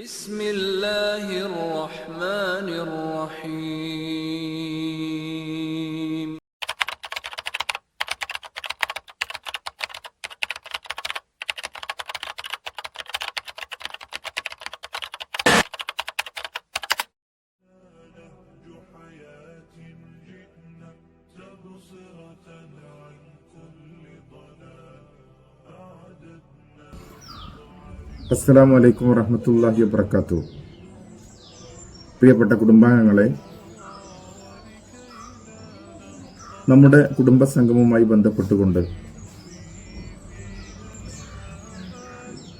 بسم الله الرحمن الرحيم. അസ്സലാമു അലൈക്കും വറഹ്മത്തുള്ളാഹി വബറകാതുഹു. പ്രിയപ്പെട്ട കുടുംബാംഗങ്ങളെ, നമ്മുടെ കുടുംബസംഗമവുമായി ബന്ധപ്പെട്ടുകൊണ്ട്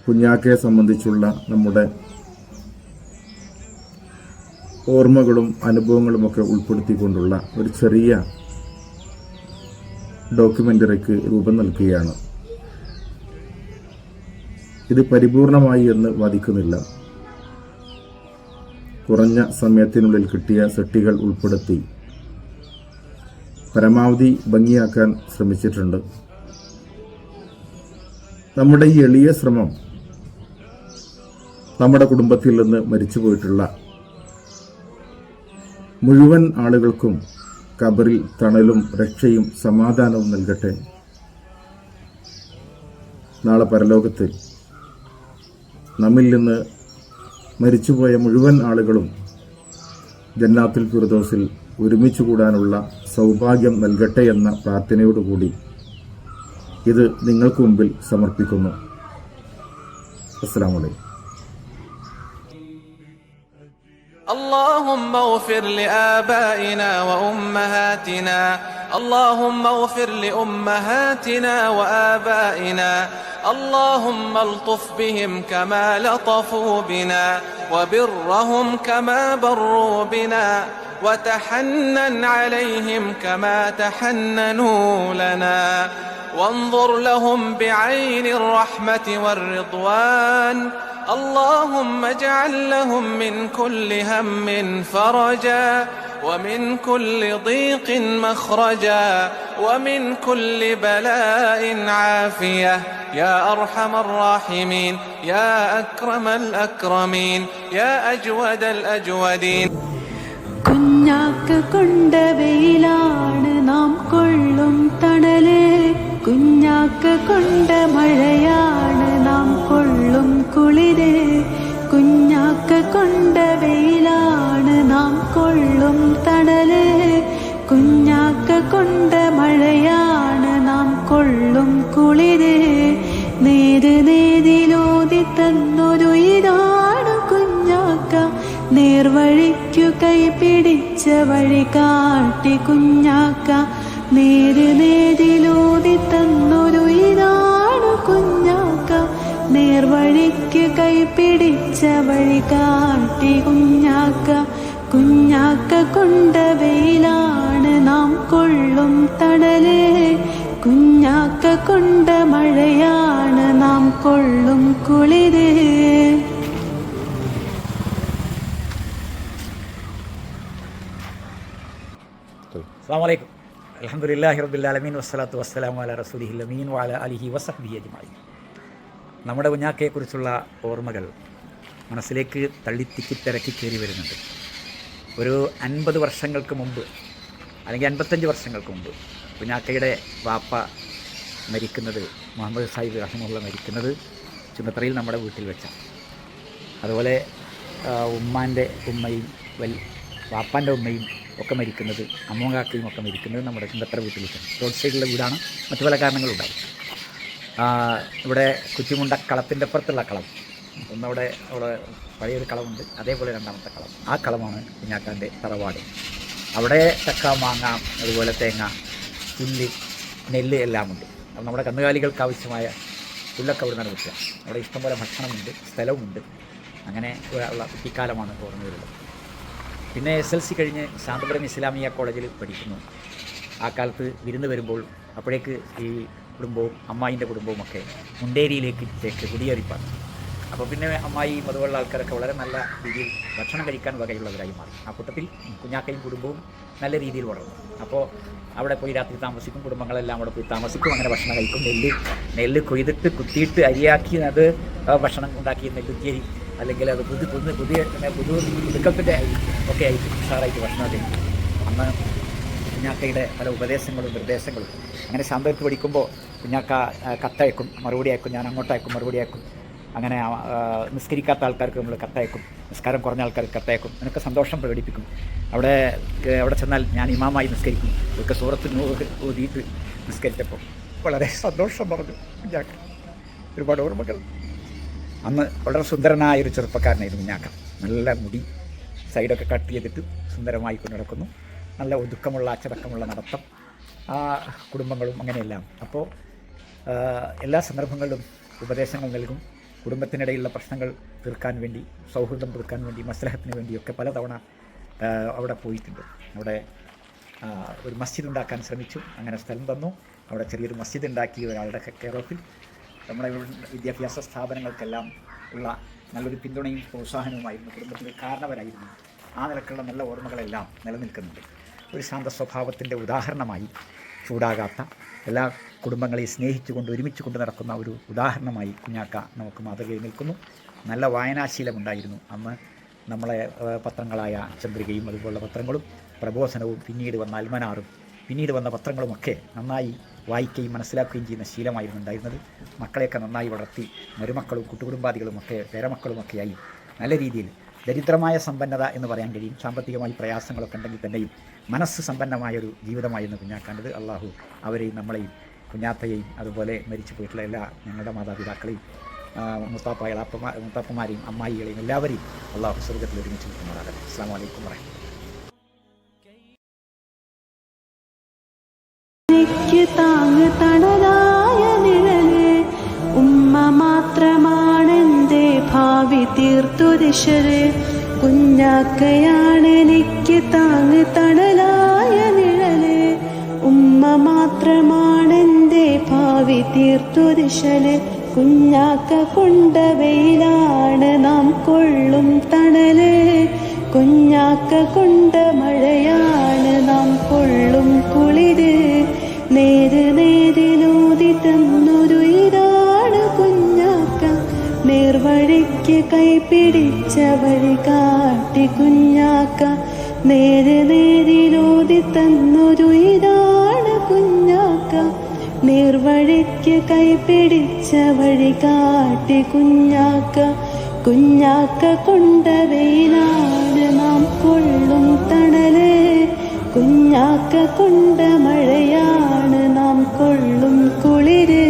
കുഞ്ഞാക്കയെ സംബന്ധിച്ചുള്ള നമ്മുടെ ഓർമ്മകളും അനുഭവങ്ങളുമൊക്കെ ഉൾപ്പെടുത്തിക്കൊണ്ടുള്ള ഒരു ചെറിയ ഡോക്യുമെൻ്ററിക്ക് രൂപം നൽകുകയാണ്. ഇത് പരിപൂർണമായി എന്ന് വാദിക്കുന്നില്ല. കുറഞ്ഞ സമയത്തിനുള്ളിൽ കിട്ടിയ സെറ്റുകൾ ഉൾപ്പെടുത്തി പരമാവധി ഭംഗിയാക്കാൻ ശ്രമിച്ചിട്ടുണ്ട്. നമ്മുടെ ഈ എളിയ ശ്രമം നമ്മുടെ കുടുംബത്തിൽ നിന്ന് മരിച്ചുപോയിട്ടുള്ള മുഴുവൻ ആളുകൾക്കും ഖബറിൽ തണലും രക്ഷയും സമാധാനവും നൽകട്ടെ. നാളെ പരലോകത്തിൽ നമ്മിൽ നിന്ന് മരിച്ചുപോയ മുഴുവൻ ആളുകളും ജന്നാത്തുൽ ഫിർദൗസിൽ ഒരുമിച്ച് കൂടാനുള്ള സൗഭാഗ്യം നൽകട്ടെ എന്ന പ്രാർത്ഥനയോടുകൂടി ഇത് നിങ്ങൾക്ക് മുമ്പിൽ സമർപ്പിക്കുന്നു. അസ്സലാമു അലൈക്കും. اللهم اغفر لآبائنا وأمهاتنا، اللهم اغفر لأمهاتنا وآبائنا، اللهم الطف بهم كما لطفوا بنا، وبرهم كما بروا بنا، وتحنن عليهم كما تحننوا لنا، وانظر لهم بعين الرحمة والرضوان. اللهم اجعل لهم من كل هم فرجا، ومن كل ضيق مخرجا، ومن كل بلاء عافية، يا أرحم الراحمين، يا أكرم الأكرمين، يا أجود الأجودين. കുഞ്ഞാക്ക് കൊണ്ട വെയിലാണ് നാം കൊള്ളും തണല്, കുഞ്ഞാക്ക് കൊണ്ട മഴയാണ് നാം കൊള്ളും കുളിര്, കുഞ്ഞാക്ക് കൊണ്ട വെയിലാണ് നാം കൊള്ളും തണല്, കുഞ്ഞാക്ക് കൊണ്ട മഴയാണ് നാം കൊള്ളും കുളിര്. നേര് നേരിലോതി തന്നൊരു ഇതാണ് കുഞ്ഞാക്ക, നേർവഴിക്കു കൈപിടിച്ച വഴി കാട്ടി കുഞ്ഞാക്ക, നേര് നേരിലോതി തന്നൊരു ഇതാണ് കുഞ്ഞാക്ക, നേർവഴിക്ക് കൈപിടിച്ച വഴി കാട്ടി കുഞ്ഞാക്ക, കുഞ്ഞാക്ക കൊണ്ട വെയിലാണ് നാം കൊള്ളും തണല്, കുഞ്ഞാക്ക കൊണ്ട മഴയാണ് നാം കൊള്ളും കുളിര്. അസ്സലാമു അലൈക്കും. അൽഹംദുലില്ലാഹി റബ്ബിൽ ആലമീൻ വസ്സലാത്തു വസ്സലാമു അലാ റസൂലിഹിൽ അമീൻ വഅലാ ആലിഹി വസഹ്ബിഹി അജ്മഈൻ. നമ്മുടെ കുഞ്ഞാക്കയെക്കുറിച്ചുള്ള ഓർമ്മകൾ മനസ്സിലേക്ക് തള്ളിത്തിക്കി കയറി വരുന്നുണ്ട്. ഒരു 50 വർഷങ്ങൾക്ക് മുമ്പ് അല്ലെങ്കിൽ 55 വർഷങ്ങൾക്ക് മുമ്പ് കുഞ്ഞാക്കയുടെ വാപ്പ മരിക്കുന്നത്, മുഹമ്മദ് സാഹിബ് റഹിമഹുള്ള മരിക്കുന്നത് ചുമത്രയിൽ നമ്മുടെ വീട്ടിൽ വെച്ചാണ്. അതുപോലെ ഉമ്മാൻ്റെ ഉമ്മയും വാപ്പാൻ്റെ ഉമ്മയും ഒക്കെ മരിക്കുന്നത്, അമ്മൂങ്കാക്കയും ഒക്കെ മരിക്കുന്നത് നമ്മുടെ ചുണ്ടത്ര വീട്ടിൽ വെച്ചാണ്. റോഡ് സൈഡിലുള്ള വീടാണ്, മറ്റു പല കാരണങ്ങളുണ്ടായി. ഇവിടെ കുറ്റിമുണ്ട കളത്തിൻ്റെ അപ്പുറത്തുള്ള കളം ഒന്നവിടെ പഴയൊരു കളമുണ്ട്, അതേപോലെ രണ്ടാമത്തെ കളം, ആ കളമാണ് കുഞ്ഞാക്കാൻ്റെ തറവാട്. അവിടെ ചക്ക, മാങ്ങ, അതുപോലെ തേങ്ങ, പുല്ല്, നെല്ല് എല്ലാം ഉണ്ട്. അപ്പം നമ്മുടെ കന്നുകാലികൾക്ക് ആവശ്യമായ പുല്ലൊക്കെ അവിടെ നിന്ന് കിട്ടുക. അവിടെ ഇഷ്ടംപോലെ ഭക്ഷണമുണ്ട്, സ്ഥലവുമുണ്ട്. അങ്ങനെ ഉള്ള കുട്ടിക്കാലമാണ് ഓർമ്മ വരുന്നത്. പിന്നെ SLC കഴിഞ്ഞ് ശാന്തപുരം ഇസ്ലാമിയ കോളേജിൽ പഠിക്കുന്നു. ആ കാലത്ത് വിരുന്ന് വരുമ്പോൾ അപ്പോഴേക്ക് ഈ കുടുംബവും അമ്മായിൻ്റെ കുടുംബവുമൊക്കെ മുണ്ടേരിയിലേക്ക് കുടിയേറിപ്പാണ്. അപ്പോൾ പിന്നെ അമ്മായിയും അതുപോലുള്ള ആൾക്കാരൊക്കെ വളരെ നല്ല രീതിയിൽ ഭക്ഷണം കഴിക്കാൻ വകയുള്ളവരായി മാറി. ആ കൂട്ടത്തിൽ കുഞ്ഞാക്കയും കുടുംബവും നല്ല രീതിയിൽ വളർന്നു. അപ്പോൾ അവിടെ പോയി രാത്രി താമസിക്കും, കുടുംബങ്ങളെല്ലാം അവിടെ പോയി താമസിക്കും, അങ്ങനെ ഭക്ഷണം കഴിക്കും. നെല്ല് കൊയ്തിട്ട് കുത്തിയിട്ട് അരിയാക്കി അത് ഭക്ഷണം ഉണ്ടാക്കി നെല്ലുത്തിയരി അല്ലെങ്കിൽ അത് പുതുക്കത്തിൻ്റെ ഒക്കെ ആയിട്ട് ഉഷാറായിട്ട് ഭക്ഷണം കഴിക്കും. അന്ന് കുഞ്ഞാക്കയുടെ പല ഉപദേശങ്ങളും നിർദ്ദേശങ്ങളും അങ്ങനെ ശാന്തത്ത് പഠിക്കുമ്പോൾ കുഞ്ഞാക്ക കത്തയക്കും, മറുപടി അയക്കും, ഞാൻ അങ്ങോട്ടയക്കും, മറുപടി അയക്കും. അങ്ങനെ നിസ്കരിക്കാത്ത ആൾക്കാർക്ക് നമ്മൾ കത്തയക്കും, നിസ്കാരം കുറഞ്ഞ ആൾക്കാർക്ക് കത്തയക്കും. എനിക്ക് സന്തോഷം പ്രകടിപ്പിക്കും. അവിടെ ചെന്നാൽ ഞാൻ ഇമാമായി നിസ്കരിക്കും. ഇതൊക്കെ സൂറത്ത് നൂറ് ഓതിയിട്ട് നിസ്കരിച്ചപ്പോൾ വളരെ സന്തോഷം പറഞ്ഞു കുഞ്ഞാക്ക. ഒരുപാട് ഓർമ്മകൾ. അന്ന് വളരെ സുന്ദരനായൊരു ചെറുപ്പക്കാരനായിരുന്നു കുഞ്ഞാക്ക. നല്ല മുടി സൈഡൊക്കെ കട്ട് ചെയ്തിട്ട് സുന്ദരമായി കൊണ്ട് നടക്കുന്നു. നല്ല ഒതുക്കമുള്ള അച്ചടക്കമുള്ള നടത്തം, ആ കുടുംബങ്ങളും അങ്ങനെയെല്ലാം. അപ്പോൾ എല്ലാ സന്ദർഭങ്ങളിലും ഉപദേശങ്ങൾ നൽകും. കുടുംബത്തിനിടയിലുള്ള പ്രശ്നങ്ങൾ തീർക്കാൻ വേണ്ടി, സൗഹൃദം തീർക്കാൻ വേണ്ടി, മസ്ലഹത്തിന് വേണ്ടിയൊക്കെ പലതവണ അവിടെ പോയിട്ടുണ്ട്. അവിടെ ഒരു മസ്ജിദ് ഉണ്ടാക്കാൻ ശ്രമിച്ചു. അങ്ങനെ സ്ഥലം തന്നു. അവിടെ ചെറിയൊരു മസ്ജിദ് ഉണ്ടാക്കി ഒരാളുടെ കെയർ ഓഫിൽ. നമ്മുടെ വിദ്യാഭ്യാസ സ്ഥാപനങ്ങൾക്കെല്ലാം ഉള്ള നല്ലൊരു പിന്തുണയും പ്രോത്സാഹനവുമായിരുന്നു. കുടുംബത്തിൻ്റെ കാരണവരായിരുന്നു. ആ നിലക്കുള്ള നല്ല ഓർമ്മകളെല്ലാം നിലനിൽക്കുന്നുണ്ട്. ഒരു ശാന്ത സ്വഭാവത്തിൻ്റെ ഉദാഹരണമായി, ചൂടാകാത്ത എല്ലാ കുടുംബങ്ങളെ സ്നേഹിച്ചുകൊണ്ട് ഒരുമിച്ച് കൊണ്ട് നടക്കുന്ന ഒരു ഉദാഹരണമായി കുഞ്ഞാക്ക നമുക്ക് മാതൃകയിൽ നിൽക്കുന്നു. നല്ല വായനാശീലമുണ്ടായിരുന്നു. അന്ന് നമ്മളെ പത്രങ്ങളായ ചന്ദ്രികയും അതുപോലുള്ള പത്രങ്ങളും പ്രബോധനവും പിന്നീട് വന്ന അൽമനാറും പിന്നീട് വന്ന പത്രങ്ങളുമൊക്കെ നന്നായി വായിക്കുകയും മനസ്സിലാക്കുകയും ചെയ്യുന്ന ശീലമായിരുന്നു ഉണ്ടായിരുന്നത്. മക്കളെയൊക്കെ നന്നായി വളർത്തി മരുമക്കളും കുട്ടുകുടുംബാദികളുമൊക്കെ പേരമക്കളുമൊക്കെയായി നല്ല രീതിയിൽ ദരിദ്രമായ സമ്പന്നത എന്ന് പറയാൻ കഴിയും. സാമ്പത്തികമായി പ്രയാസങ്ങളൊക്കെ ഉണ്ടെങ്കിൽ തന്നെയും മനസ്സ് സമ്പന്നമായൊരു ജീവിതമായിരുന്നു കുഞ്ഞാക്കാണ്ടത്. അള്ളാഹു അവരെയും നമ്മളെയും കുഞ്ഞാത്തയെയും അതുപോലെ മരിച്ചു പോയിട്ടുള്ള എല്ലാ ഞങ്ങളുടെ മാതാപിതാക്കളെയും മുത്താപ്പമാരെയും അമ്മായികളെയും എല്ലാവരെയും അള്ളാഹു സ്വർഗ്ഗത്തിൽ ഒരുമിച്ച് നിൽക്കുന്നതാണ്. അസ്സലാമു അലൈക്കും വറഹ്മത്തുള്ളാഹി. താങ്ങ് തണലായ നിഴല് ഉമ്മ മാത്രമാണെന്റെ ഭാവി തീർത്തു ദിശര്. കുഞ്ഞാക്കയാണെനിക്ക് താങ്ങ് തണലായ നിഴല് ഉമ്മ മാത്രമാണെന്റെ ഭാവി തീർത്തു ദിശല്. കുഞ്ഞാക്ക കൊണ്ട വെയിലാണ് നാം കൊള്ളും തണല്. കുഞ്ഞാക്ക കൊണ്ട മഴയാണ് നാം കൊള്ളും കുളിര്. നേരിലൂതി തന്നൊരു ഇതാണ് കുഞ്ഞാക്ക. നേർവഴിക്ക് കൈപിടിച്ച വഴി കാട്ടി കുഞ്ഞാക്ക. നേരിലൂതി തന്നൊരു ഇതാണ് കുഞ്ഞാക്ക. നേർവഴിക്ക് കൈപിടിച്ച വഴി കാട്ടി കുഞ്ഞാക്ക. കുഞ്ഞാക്ക കൊണ്ട വെയിലാണ് നാം കൊള്ളും തണല്. കുഞ്ഞാക്ക കൊണ്ട മഴയാണ് നാം കൊള്ളും കുളിര്.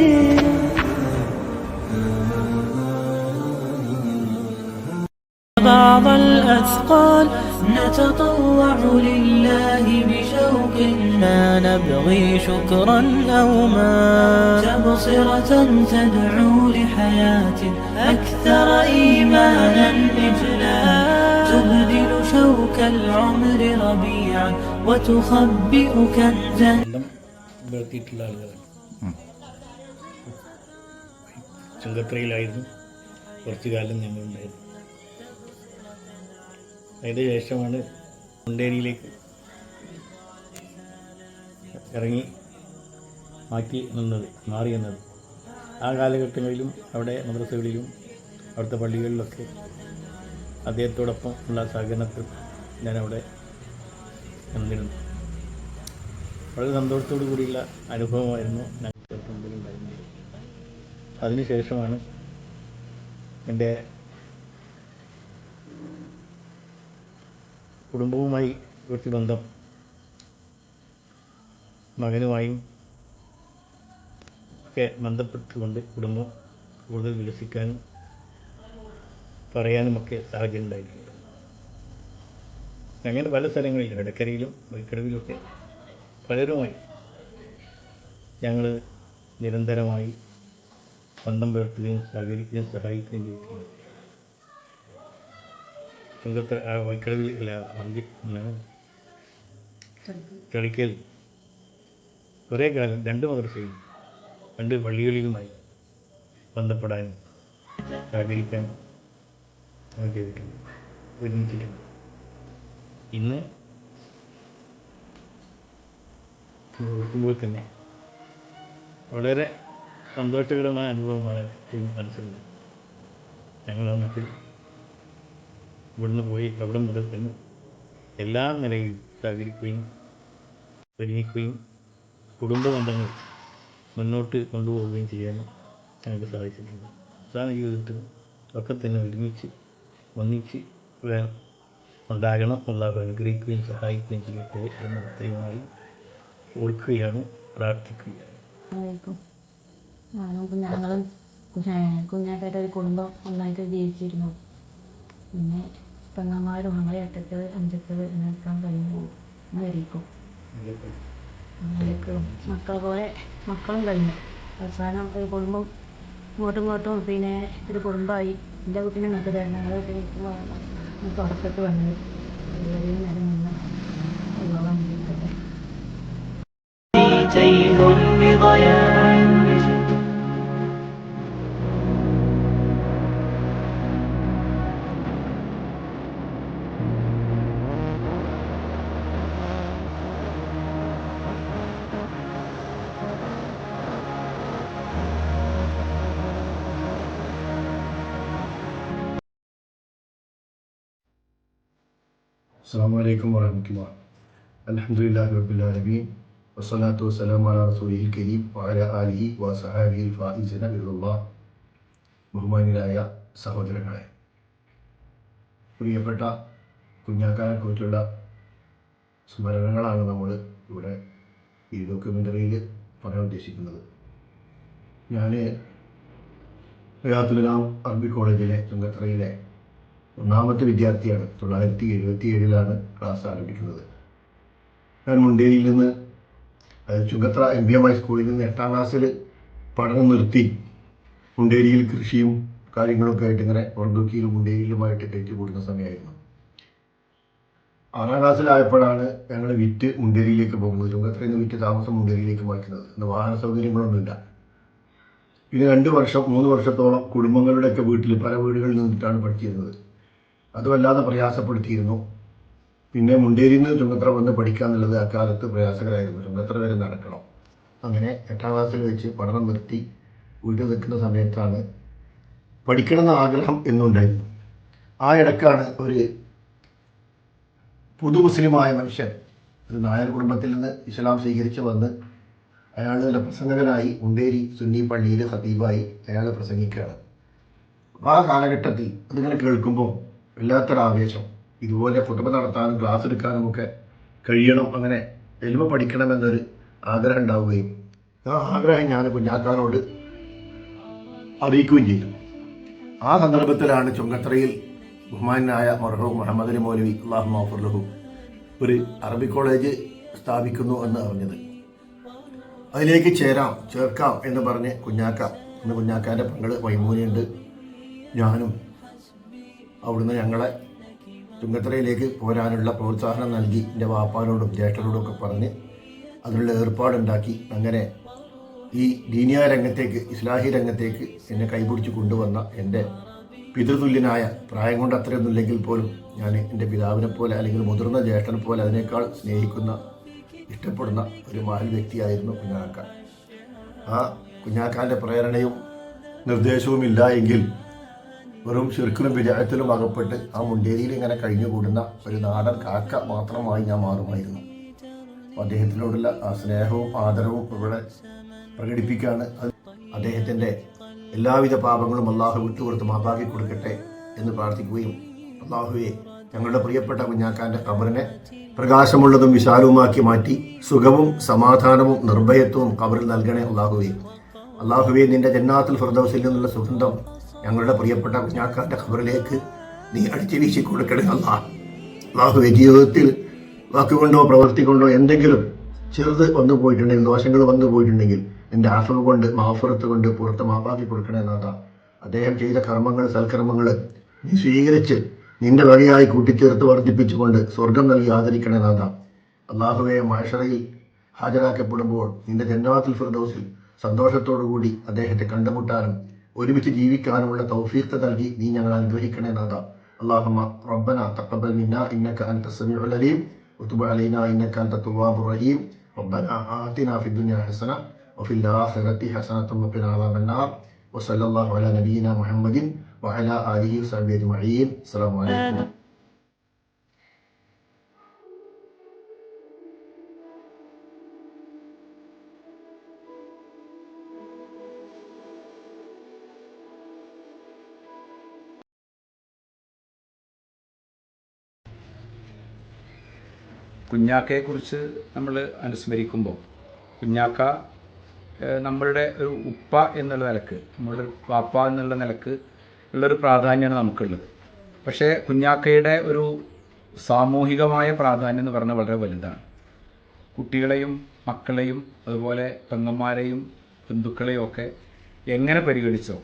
بعض الأثقال نتطوع لله بشوق ما نبغي شكرا أو ما تبصرة تدعو لحياة أكثر إيمانا إجلالا تبدل شوك العمر ربيعا وتخبئ كنزا. വളർത്തിയിട്ടുള്ള ആളുകളാണ്. ചുങ്കത്രയിലായിരുന്നു കുറച്ചു കാലം ഞങ്ങളുണ്ടായിരുന്നു. അതിന് ശേഷമാണ് മുണ്ടേരിയിലേക്ക് ഇറങ്ങി മാറി എന്നത്. ആ കാലഘട്ടങ്ങളിലും അവിടെ മദ്രസകളിലും അവിടുത്തെ പള്ളികളിലൊക്കെ അദ്ദേഹത്തോടൊപ്പം ഉള്ള സഹകരണത്തിൽ ഞാനവിടെ നിന്നിരുന്നു. വളരെ സന്തോഷത്തോടു കൂടിയുള്ള അനുഭവമായിരുന്നു ഞങ്ങൾക്ക് മുമ്പിലുണ്ടായിരുന്നത്. അതിനുശേഷമാണ് എൻ്റെ കുടുംബവുമായി കുറച്ച് ബന്ധം മകനുമായും ഒക്കെ ബന്ധപ്പെട്ടുകൊണ്ട് കുടുംബം കൂടുതൽ വികസിക്കാനും പറയാനുമൊക്കെ സാഹചര്യം ഉണ്ടായിട്ടുണ്ട്. അങ്ങനെ പല സ്ഥലങ്ങളിലും ഇടക്കരയിലും വൈക്കടവിലുമൊക്കെ പലരുമായി ഞങ്ങൾ നിരന്തരമായി ബന്ധം പുലർത്തുകയും സഹകരിക്കുകയും സഹായിക്കുകയും ചെയ്തിട്ടുണ്ട്. വൈക്കടവിൽ കളിക്കൽ കുറേ കാലം 2 മദ്രസയിലും 2 പള്ളികളിലുമായി ബന്ധപ്പെടാനും സഹകരിക്കാനും ചെയ്തിട്ടുണ്ട്, ഒരുമിച്ചിട്ടുണ്ട്. ഇന്ന് ഓർക്കുമ്പോൾ തന്നെ വളരെ സന്തോഷകരമായ അനുഭവമാണ് മനസ്സിലുള്ളത്. ഞങ്ങൾ വന്നിട്ട് ഇവിടുന്ന് പോയി അവിടെ മുതൽ തന്നെ എല്ലാ നിലയിലും സഹകരിക്കുകയും ഒരുമിക്കുകയും കുടുംബ ബന്ധങ്ങൾ മുന്നോട്ട് കൊണ്ടുപോവുകയും ചെയ്യാനും ഞങ്ങൾക്ക് സാധിച്ചിട്ടുണ്ട്. അവസാന ജീവിതത്തിൽ ഒക്കെ തന്നെ ഒരുമിച്ച് ഒന്നിച്ച് ഉണ്ടാകണം, അല്ലാഹു അനുഗ്രഹിക്കുകയും സഹായിക്കുകയും ചെയ്യട്ടെ എന്ന പ്രത്യേകമായി ഓർക്കുകയാണ്, പ്രാർത്ഥിക്കുകയാണ്. ഞാനും ഞങ്ങളും കുഞ്ഞാക്കായിട്ട് ഒരു കുടുംബം ഒന്നായിട്ട് ജീവിച്ചിരുന്നു. പിന്നെ പെങ്ങന്മാരും ഞങ്ങളെ ഏട്ടത്തത് അഞ്ചത്തത് എന്നെടുക്കാൻ കഴിഞ്ഞു വരിക്കും അങ്ങനെയൊക്കെ മക്കളെ പോലെ മക്കളും കഴിഞ്ഞു. അവസാനം ഒരു കുടുംബം ഇങ്ങോട്ടും പിന്നെ ഒരു കുടുംബമായി. എൻ്റെ വീട്ടിൽ നിങ്ങൾക്ക് ഞങ്ങൾ തുടക്കത്ത് വന്നത് എല്ലാവരെയും നേരം നിന്ന് വിവാഹം ചെയ്തിട്ടെ. അസ്സലാമു അലൈക്കും വറഹ്മത്തുള്ളാഹി. അൽഹംദുലില്ലാഹി റബ്ബിൽ ആലമീൻ വസ്സലാത്തു വസ്സലാമു അലാ റസൂലിഹിൽ കരീം വഅലാ ആലിഹി വസഹബിഹിൽ ഫായിസിന ബിറുല്ലാഹ്. ബഹുമാനിയായ സഹോദരങ്ങളെ, പ്രിയപ്പെട്ട കുഞ്ഞാക്കാനെ കുറിച്ചുള്ള സ്മരണകളാണ് നമ്മൾ ഇവിടെ ഈ ഡോക്യുമെൻ്ററിയിൽ പറയാൻ ഉദ്ദേശിക്കുന്നത്. ഞാൻ ഹയാത്തുൽ അറബി കോളേജിലെ ചുങ്കത്തറയിലെ ഒന്നാമത്തെ വിദ്യാർത്ഥിയാണ്. 1977 ക്ലാസ് ആരംഭിക്കുന്നത്. ഞാൻ മുണ്ടേരിയിൽ നിന്ന് ചുങ്കത്തറ MBMI സ്കൂളിൽ നിന്ന് 8ാം ക്ലാസ്സിൽ പഠനം നിർത്തി മുണ്ടേരിയിൽ കൃഷിയും കാര്യങ്ങളൊക്കെ ആയിട്ട് ഇങ്ങനെ വണ്ടൂക്കിയിലും മുണ്ടേരിയിലുമായിട്ട് കയറ്റിക്കൂടുന്ന സമയമായിരുന്നു. 6ാം ക്ലാസ്സിലായപ്പോഴാണ് ഞങ്ങൾ വിറ്റ് മുണ്ടേരിയിലേക്ക് പോകുന്നത്. ചുങ്കത്തറയിൽ നിന്ന് വിറ്റ് താമസം മുണ്ടേരിയിലേക്ക് മാറ്റുന്നത്. ഇന്ന് വാഹന സൗകര്യങ്ങളൊന്നുമില്ല. പിന്നെ 2 വർഷം 3 വർഷത്തോളം കുടുംബങ്ങളുടെയൊക്കെ വീട്ടിൽ പല വീടുകളിൽ നിന്നിട്ടാണ് പഠിച്ചിരുന്നത്. അത് വല്ലാതെ പ്രയാസപ്പെടുത്തിയിരുന്നു. പിന്നെ മുണ്ടേരിയിൽ നിന്ന് ചുങ്കത്തറ വന്ന് പഠിക്കുക എന്നുള്ളത് അക്കാലത്ത് പ്രയാസകരമായിരുന്നു. ചുങ്കത്തറ വരെ നടക്കണം. അങ്ങനെ 8ാം ക്ലാസ്സിൽ വെച്ച് പഠനം നിർത്തി വീട്ടിൽ നിൽക്കുന്ന സമയത്താണ് പഠിക്കണമെന്ന ആഗ്രഹം എന്നുണ്ടായിരുന്നു. ആ ഇടക്കാണ് ഒരു പുതു മുസ്ലിമായ മനുഷ്യൻ, ഒരു നായർ കുടുംബത്തിൽ നിന്ന് ഇസ്ലാം സ്വീകരിച്ച് വന്ന് അയാൾ നല്ല പ്രസംഗകനായി മുണ്ടേരി സുന്നി പള്ളിയിൽ ഖതീബായി അയാൾ പ്രസംഗിക്കുകയാണ്. ആ കാലഘട്ടത്തിൽ അതിങ്ങനെ കേൾക്കുമ്പോൾ വല്ലാത്തൊരാവേശം, ഇതുപോലെ ഖുതുബ നടത്താനും ക്ലാസ് എടുക്കാനും ഒക്കെ കഴിയണം, അങ്ങനെ എൽമ പഠിക്കണമെന്നൊരു ആഗ്രഹം ഉണ്ടാവുകയും ആ ആഗ്രഹം ഞാൻ കുഞ്ഞാക്കാനോട് അറിയിക്കുകയും ചെയ്തു. ആ സന്ദർഭത്തിലാണ് ചുങ്കത്തറയിൽ ബഹുമാനായ മർഹൂം മുഹമ്മദ് അലി മൗലവി അല്ലാഹു മഗ്ഫിർ ലഹു ഒരു അറബി കോളേജ് സ്ഥാപിക്കുന്നു എന്ന് അറിഞ്ഞത്. അതിലേക്ക് ചേർക്കാം എന്ന് പറഞ്ഞ് കുഞ്ഞാക്കാൻ്റെ പെങ്ങള് മൈമൂനയുണ്ട്, ഞാനും അവിടുന്ന് ഞങ്ങളെ ചുങ്കത്തറയിലേക്ക് പോരാനുള്ള പ്രോത്സാഹനം നൽകി എൻ്റെ വാപ്പാനോടും ജ്യേഷ്ഠരോടും ഒക്കെ പറഞ്ഞ് അതിനുള്ള ഏർപ്പാടുണ്ടാക്കി. അങ്ങനെ ഈ ദീനിയ രംഗത്തേക്ക്, ഇസ്ലാഹി രംഗത്തേക്ക് എന്നെ കൈപിടിച്ച് കൊണ്ടുവന്ന എൻ്റെ പിതൃതുല്യനായ, പ്രായം കൊണ്ട് അത്രയൊന്നുമില്ലെങ്കിൽ പോലും ഞാൻ എൻ്റെ പിതാവിനെ പോലെ അല്ലെങ്കിൽ മുതിർന്ന ജ്യേഷ്ഠനെ പോലെ അതിനേക്കാൾ സ്നേഹിക്കുന്ന, ഇഷ്ടപ്പെടുന്ന ഒരു മഹൽ വ്യക്തിയായിരുന്നു കുഞ്ഞാക്ക. ആ കുഞ്ഞാക്കാൻ്റെ പ്രേരണയും നിർദ്ദേശവും ഇല്ല എങ്കിൽ വെറും ശിർക്കിലും വിജയത്തിലും അകപ്പെട്ട് ആ മുണ്ടേരിയിൽ ഇങ്ങനെ കഴിഞ്ഞുകൂടുന്ന ഒരു നാടൻ കാക്ക മാത്രമായി ഞാൻ മാറുമായിരുന്നു. അദ്ദേഹത്തിനോടുള്ള ആ സ്നേഹവും ആദരവും ഇവിടെ പ്രകടിപ്പിക്കുകയാണ്. അദ്ദേഹത്തിൻ്റെ എല്ലാവിധ പാപങ്ങളും അള്ളാഹു വിട്ടുകൊടുത്ത് മാപ്പാക്കി കൊടുക്കട്ടെ എന്ന് പ്രാർത്ഥിക്കുകയും, അള്ളാഹുവെ ഞങ്ങളുടെ പ്രിയപ്പെട്ട കുഞ്ഞാക്കാൻ്റെ ഖബറിനെ പ്രകാശമുള്ളതും വിശാലവുമാക്കി മാറ്റി സുഖവും സമാധാനവും നിർഭയത്വവും ഖബറിൽ നൽകണേ അള്ളാഹുവെ നിന്റെ ജന്നാത്തുൽ ഫിർദൗസിൽ നിന്നുള്ള സുഗന്ധം ഞങ്ങളുടെ പ്രിയപ്പെട്ട കുഞ്ഞാക്കാൻ്റെ ഖബറിലേക്ക് നീ അടിച്ചു വീശി കൊടുക്കണേ അള്ളാഹുവെ ജീവിതത്തിൽ വാക്കുകൊണ്ടോ പ്രവൃത്തി കൊണ്ടോ എന്തെങ്കിലും ചെറുത് വന്നു പോയിട്ടുണ്ടെങ്കിൽ, ദോഷങ്ങൾ വന്നു പോയിട്ടുണ്ടെങ്കിൽ എൻ്റെ ആഫർ കൊണ്ട് മാഫറത്ത് കൊണ്ട് പുറത്ത് മാപ്പാക്കി കൊടുക്കണേ അദ്ദേഹം ചെയ്ത കർമ്മങ്ങൾ, സൽക്കർമ്മങ്ങൾ നീ സ്വീകരിച്ച് നിന്റെ വകയായി കൂട്ടിച്ചേർത്ത് വർദ്ധിപ്പിച്ചുകൊണ്ട് സ്വർഗം നൽകി ആദരിക്കണേ അള്ളാഹുവെ മഹ്ശറയിൽ ഹാജരാക്കപ്പെടുമ്പോൾ നിന്റെ ജന്നാത്തുൽ ഫിർദൗസിൽ സന്തോഷത്തോടുകൂടി അദ്ദേഹത്തെ കണ്ടുമുട്ടാനും ഒരുമിച്ച് ജീവിക്കാനുമുള്ള തൗഫീഖ് നൽകി നീ ഞങ്ങൾ അനുഗ്രഹിക്കണേ അല്ലാഹുമ്മ റബ്ബന തഖബ്ബൽ മിന്നാ ഇന്നക അൻതസ് സമീഉൽ അലീം വതുബ് അലൈനാ ഇന്നക അൻതത് തവ്വാബുർ റഹീം റബ്ബന ആതിനാ ഫിദ് ദുനിയാ ഹസന വഫിൽ ആഖിറതി ഹസനതൻ വഖിനാ അദാബൻ നാർ വസല്ലല്ലാഹു അലാ നബിയിനാ മുഹമ്മദിൻ വഅലാ ആലിഹി വസഹ്ബിഹി അജ്മഈൻ. അസ്സലാമു അലൈക്കും. കുഞ്ഞാക്കയെക്കുറിച്ച് നമ്മൾ അനുസ്മരിക്കുമ്പോൾ കുഞ്ഞാക്ക നമ്മളുടെ ഒരു ഉപ്പ എന്നുള്ള നിലക്ക്, നമ്മളുടെ വാപ്പ എന്നുള്ള നിലക്ക് ഉള്ളൊരു പ്രാധാന്യമാണ് നമുക്കുള്ളത്. പക്ഷേ കുഞ്ഞാക്കയുടെ ഒരു സാമൂഹികമായ പ്രാധാന്യം എന്ന് പറഞ്ഞാൽ വളരെ വലുതാണ്. കുട്ടികളെയും മക്കളെയും അതുപോലെ പെങ്ങന്മാരെയും ബന്ധുക്കളെയും ഒക്കെ എങ്ങനെ പരിഗണിച്ചോ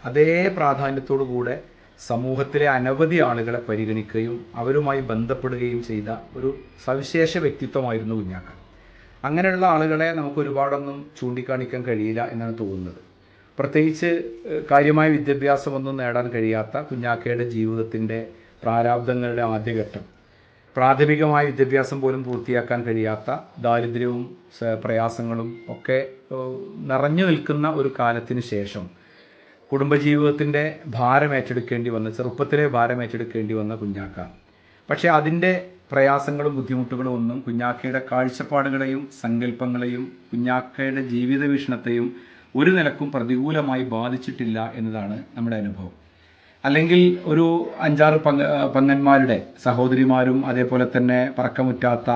അതേ പ്രാധാന്യത്തോടു കൂടെ സമൂഹത്തിലെ അനവധി ആളുകളെ പരിഗണിക്കുകയും അവരുമായി ബന്ധപ്പെടുകയും ചെയ്ത ഒരു സവിശേഷ വ്യക്തിത്വമായിരുന്നു കുഞ്ഞാക്ക. അങ്ങനെയുള്ള ആളുകളെ നമുക്ക് ഒരുപാടൊന്നും ചൂണ്ടിക്കാണിക്കാൻ കഴിയില്ല എന്നാണ് തോന്നുന്നത്. പ്രത്യേകിച്ച് കാര്യമായ വിദ്യാഭ്യാസമൊന്നും നേടാൻ കഴിയാത്ത കുഞ്ഞാക്കയുടെ ജീവിതത്തിൻ്റെ പ്രാരാബ്ദങ്ങളുടെ ആദ്യഘട്ടം, പ്രാഥമികമായ വിദ്യാഭ്യാസം പോലും പൂർത്തിയാക്കാൻ കഴിയാത്ത ദാരിദ്ര്യവും പ്രയാസങ്ങളും ഒക്കെ നിറഞ്ഞു നിൽക്കുന്ന ഒരു കാലത്തിന് ശേഷം കുടുംബജീവിതത്തിൻ്റെ ഭാരം ഏറ്റെടുക്കേണ്ടി വന്ന, ചെറുപ്പത്തിലെ ഭാരം ഏറ്റെടുക്കേണ്ടി വന്ന കുഞ്ഞാക്ക. പക്ഷേ അതിൻ്റെ പ്രയാസങ്ങളും ബുദ്ധിമുട്ടുകളും ഒന്നും കുഞ്ഞാക്കയുടെ കാഴ്ചപ്പാടുകളെയും സങ്കല്പങ്ങളെയും കുഞ്ഞാക്കയുടെ ജീവിത വീക്ഷണത്തെയും ഒരു നിലക്കും പ്രതികൂലമായി ബാധിച്ചിട്ടില്ല എന്നതാണ് നമ്മുടെ അനുഭവം. അല്ലെങ്കിൽ ഒരു 5-6 പെങ്ങന്മാരുടെ സഹോദരിമാരും അതേപോലെ തന്നെ പറക്കമുറ്റാത്ത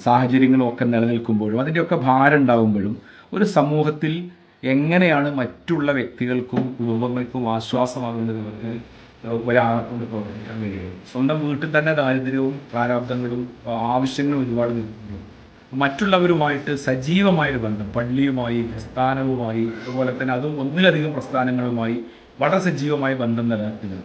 സാഹചര്യങ്ങളും ഒക്കെ നിലനിൽക്കുമ്പോഴും അതിൻ്റെയൊക്കെ ഭാരം ഉണ്ടാകുമ്പോഴും ഒരു സമൂഹത്തിൽ എങ്ങനെയാണ് മറ്റുള്ള വ്യക്തികൾക്കും കുടുംബങ്ങൾക്കും ആശ്വാസമാകുന്നത് ഒരാളെക്കൊണ്ട് പ്രവർത്തിക്കാൻ കഴിയും? സ്വന്തം വീട്ടിൽ തന്നെ ദാരിദ്ര്യവും പ്രാരാബ്ദങ്ങളും ആവശ്യങ്ങളും ഒരുപാട് നിൽക്കുന്നു. മറ്റുള്ളവരുമായിട്ട് സജീവമായൊരു ബന്ധം, പള്ളിയുമായി, പ്രസ്ഥാനവുമായി, അതുപോലെ തന്നെ അതും ഒന്നിലധികം പ്രസ്ഥാനങ്ങളുമായി വളരെ സജീവമായ ബന്ധം നിലനിർത്തുന്നത്.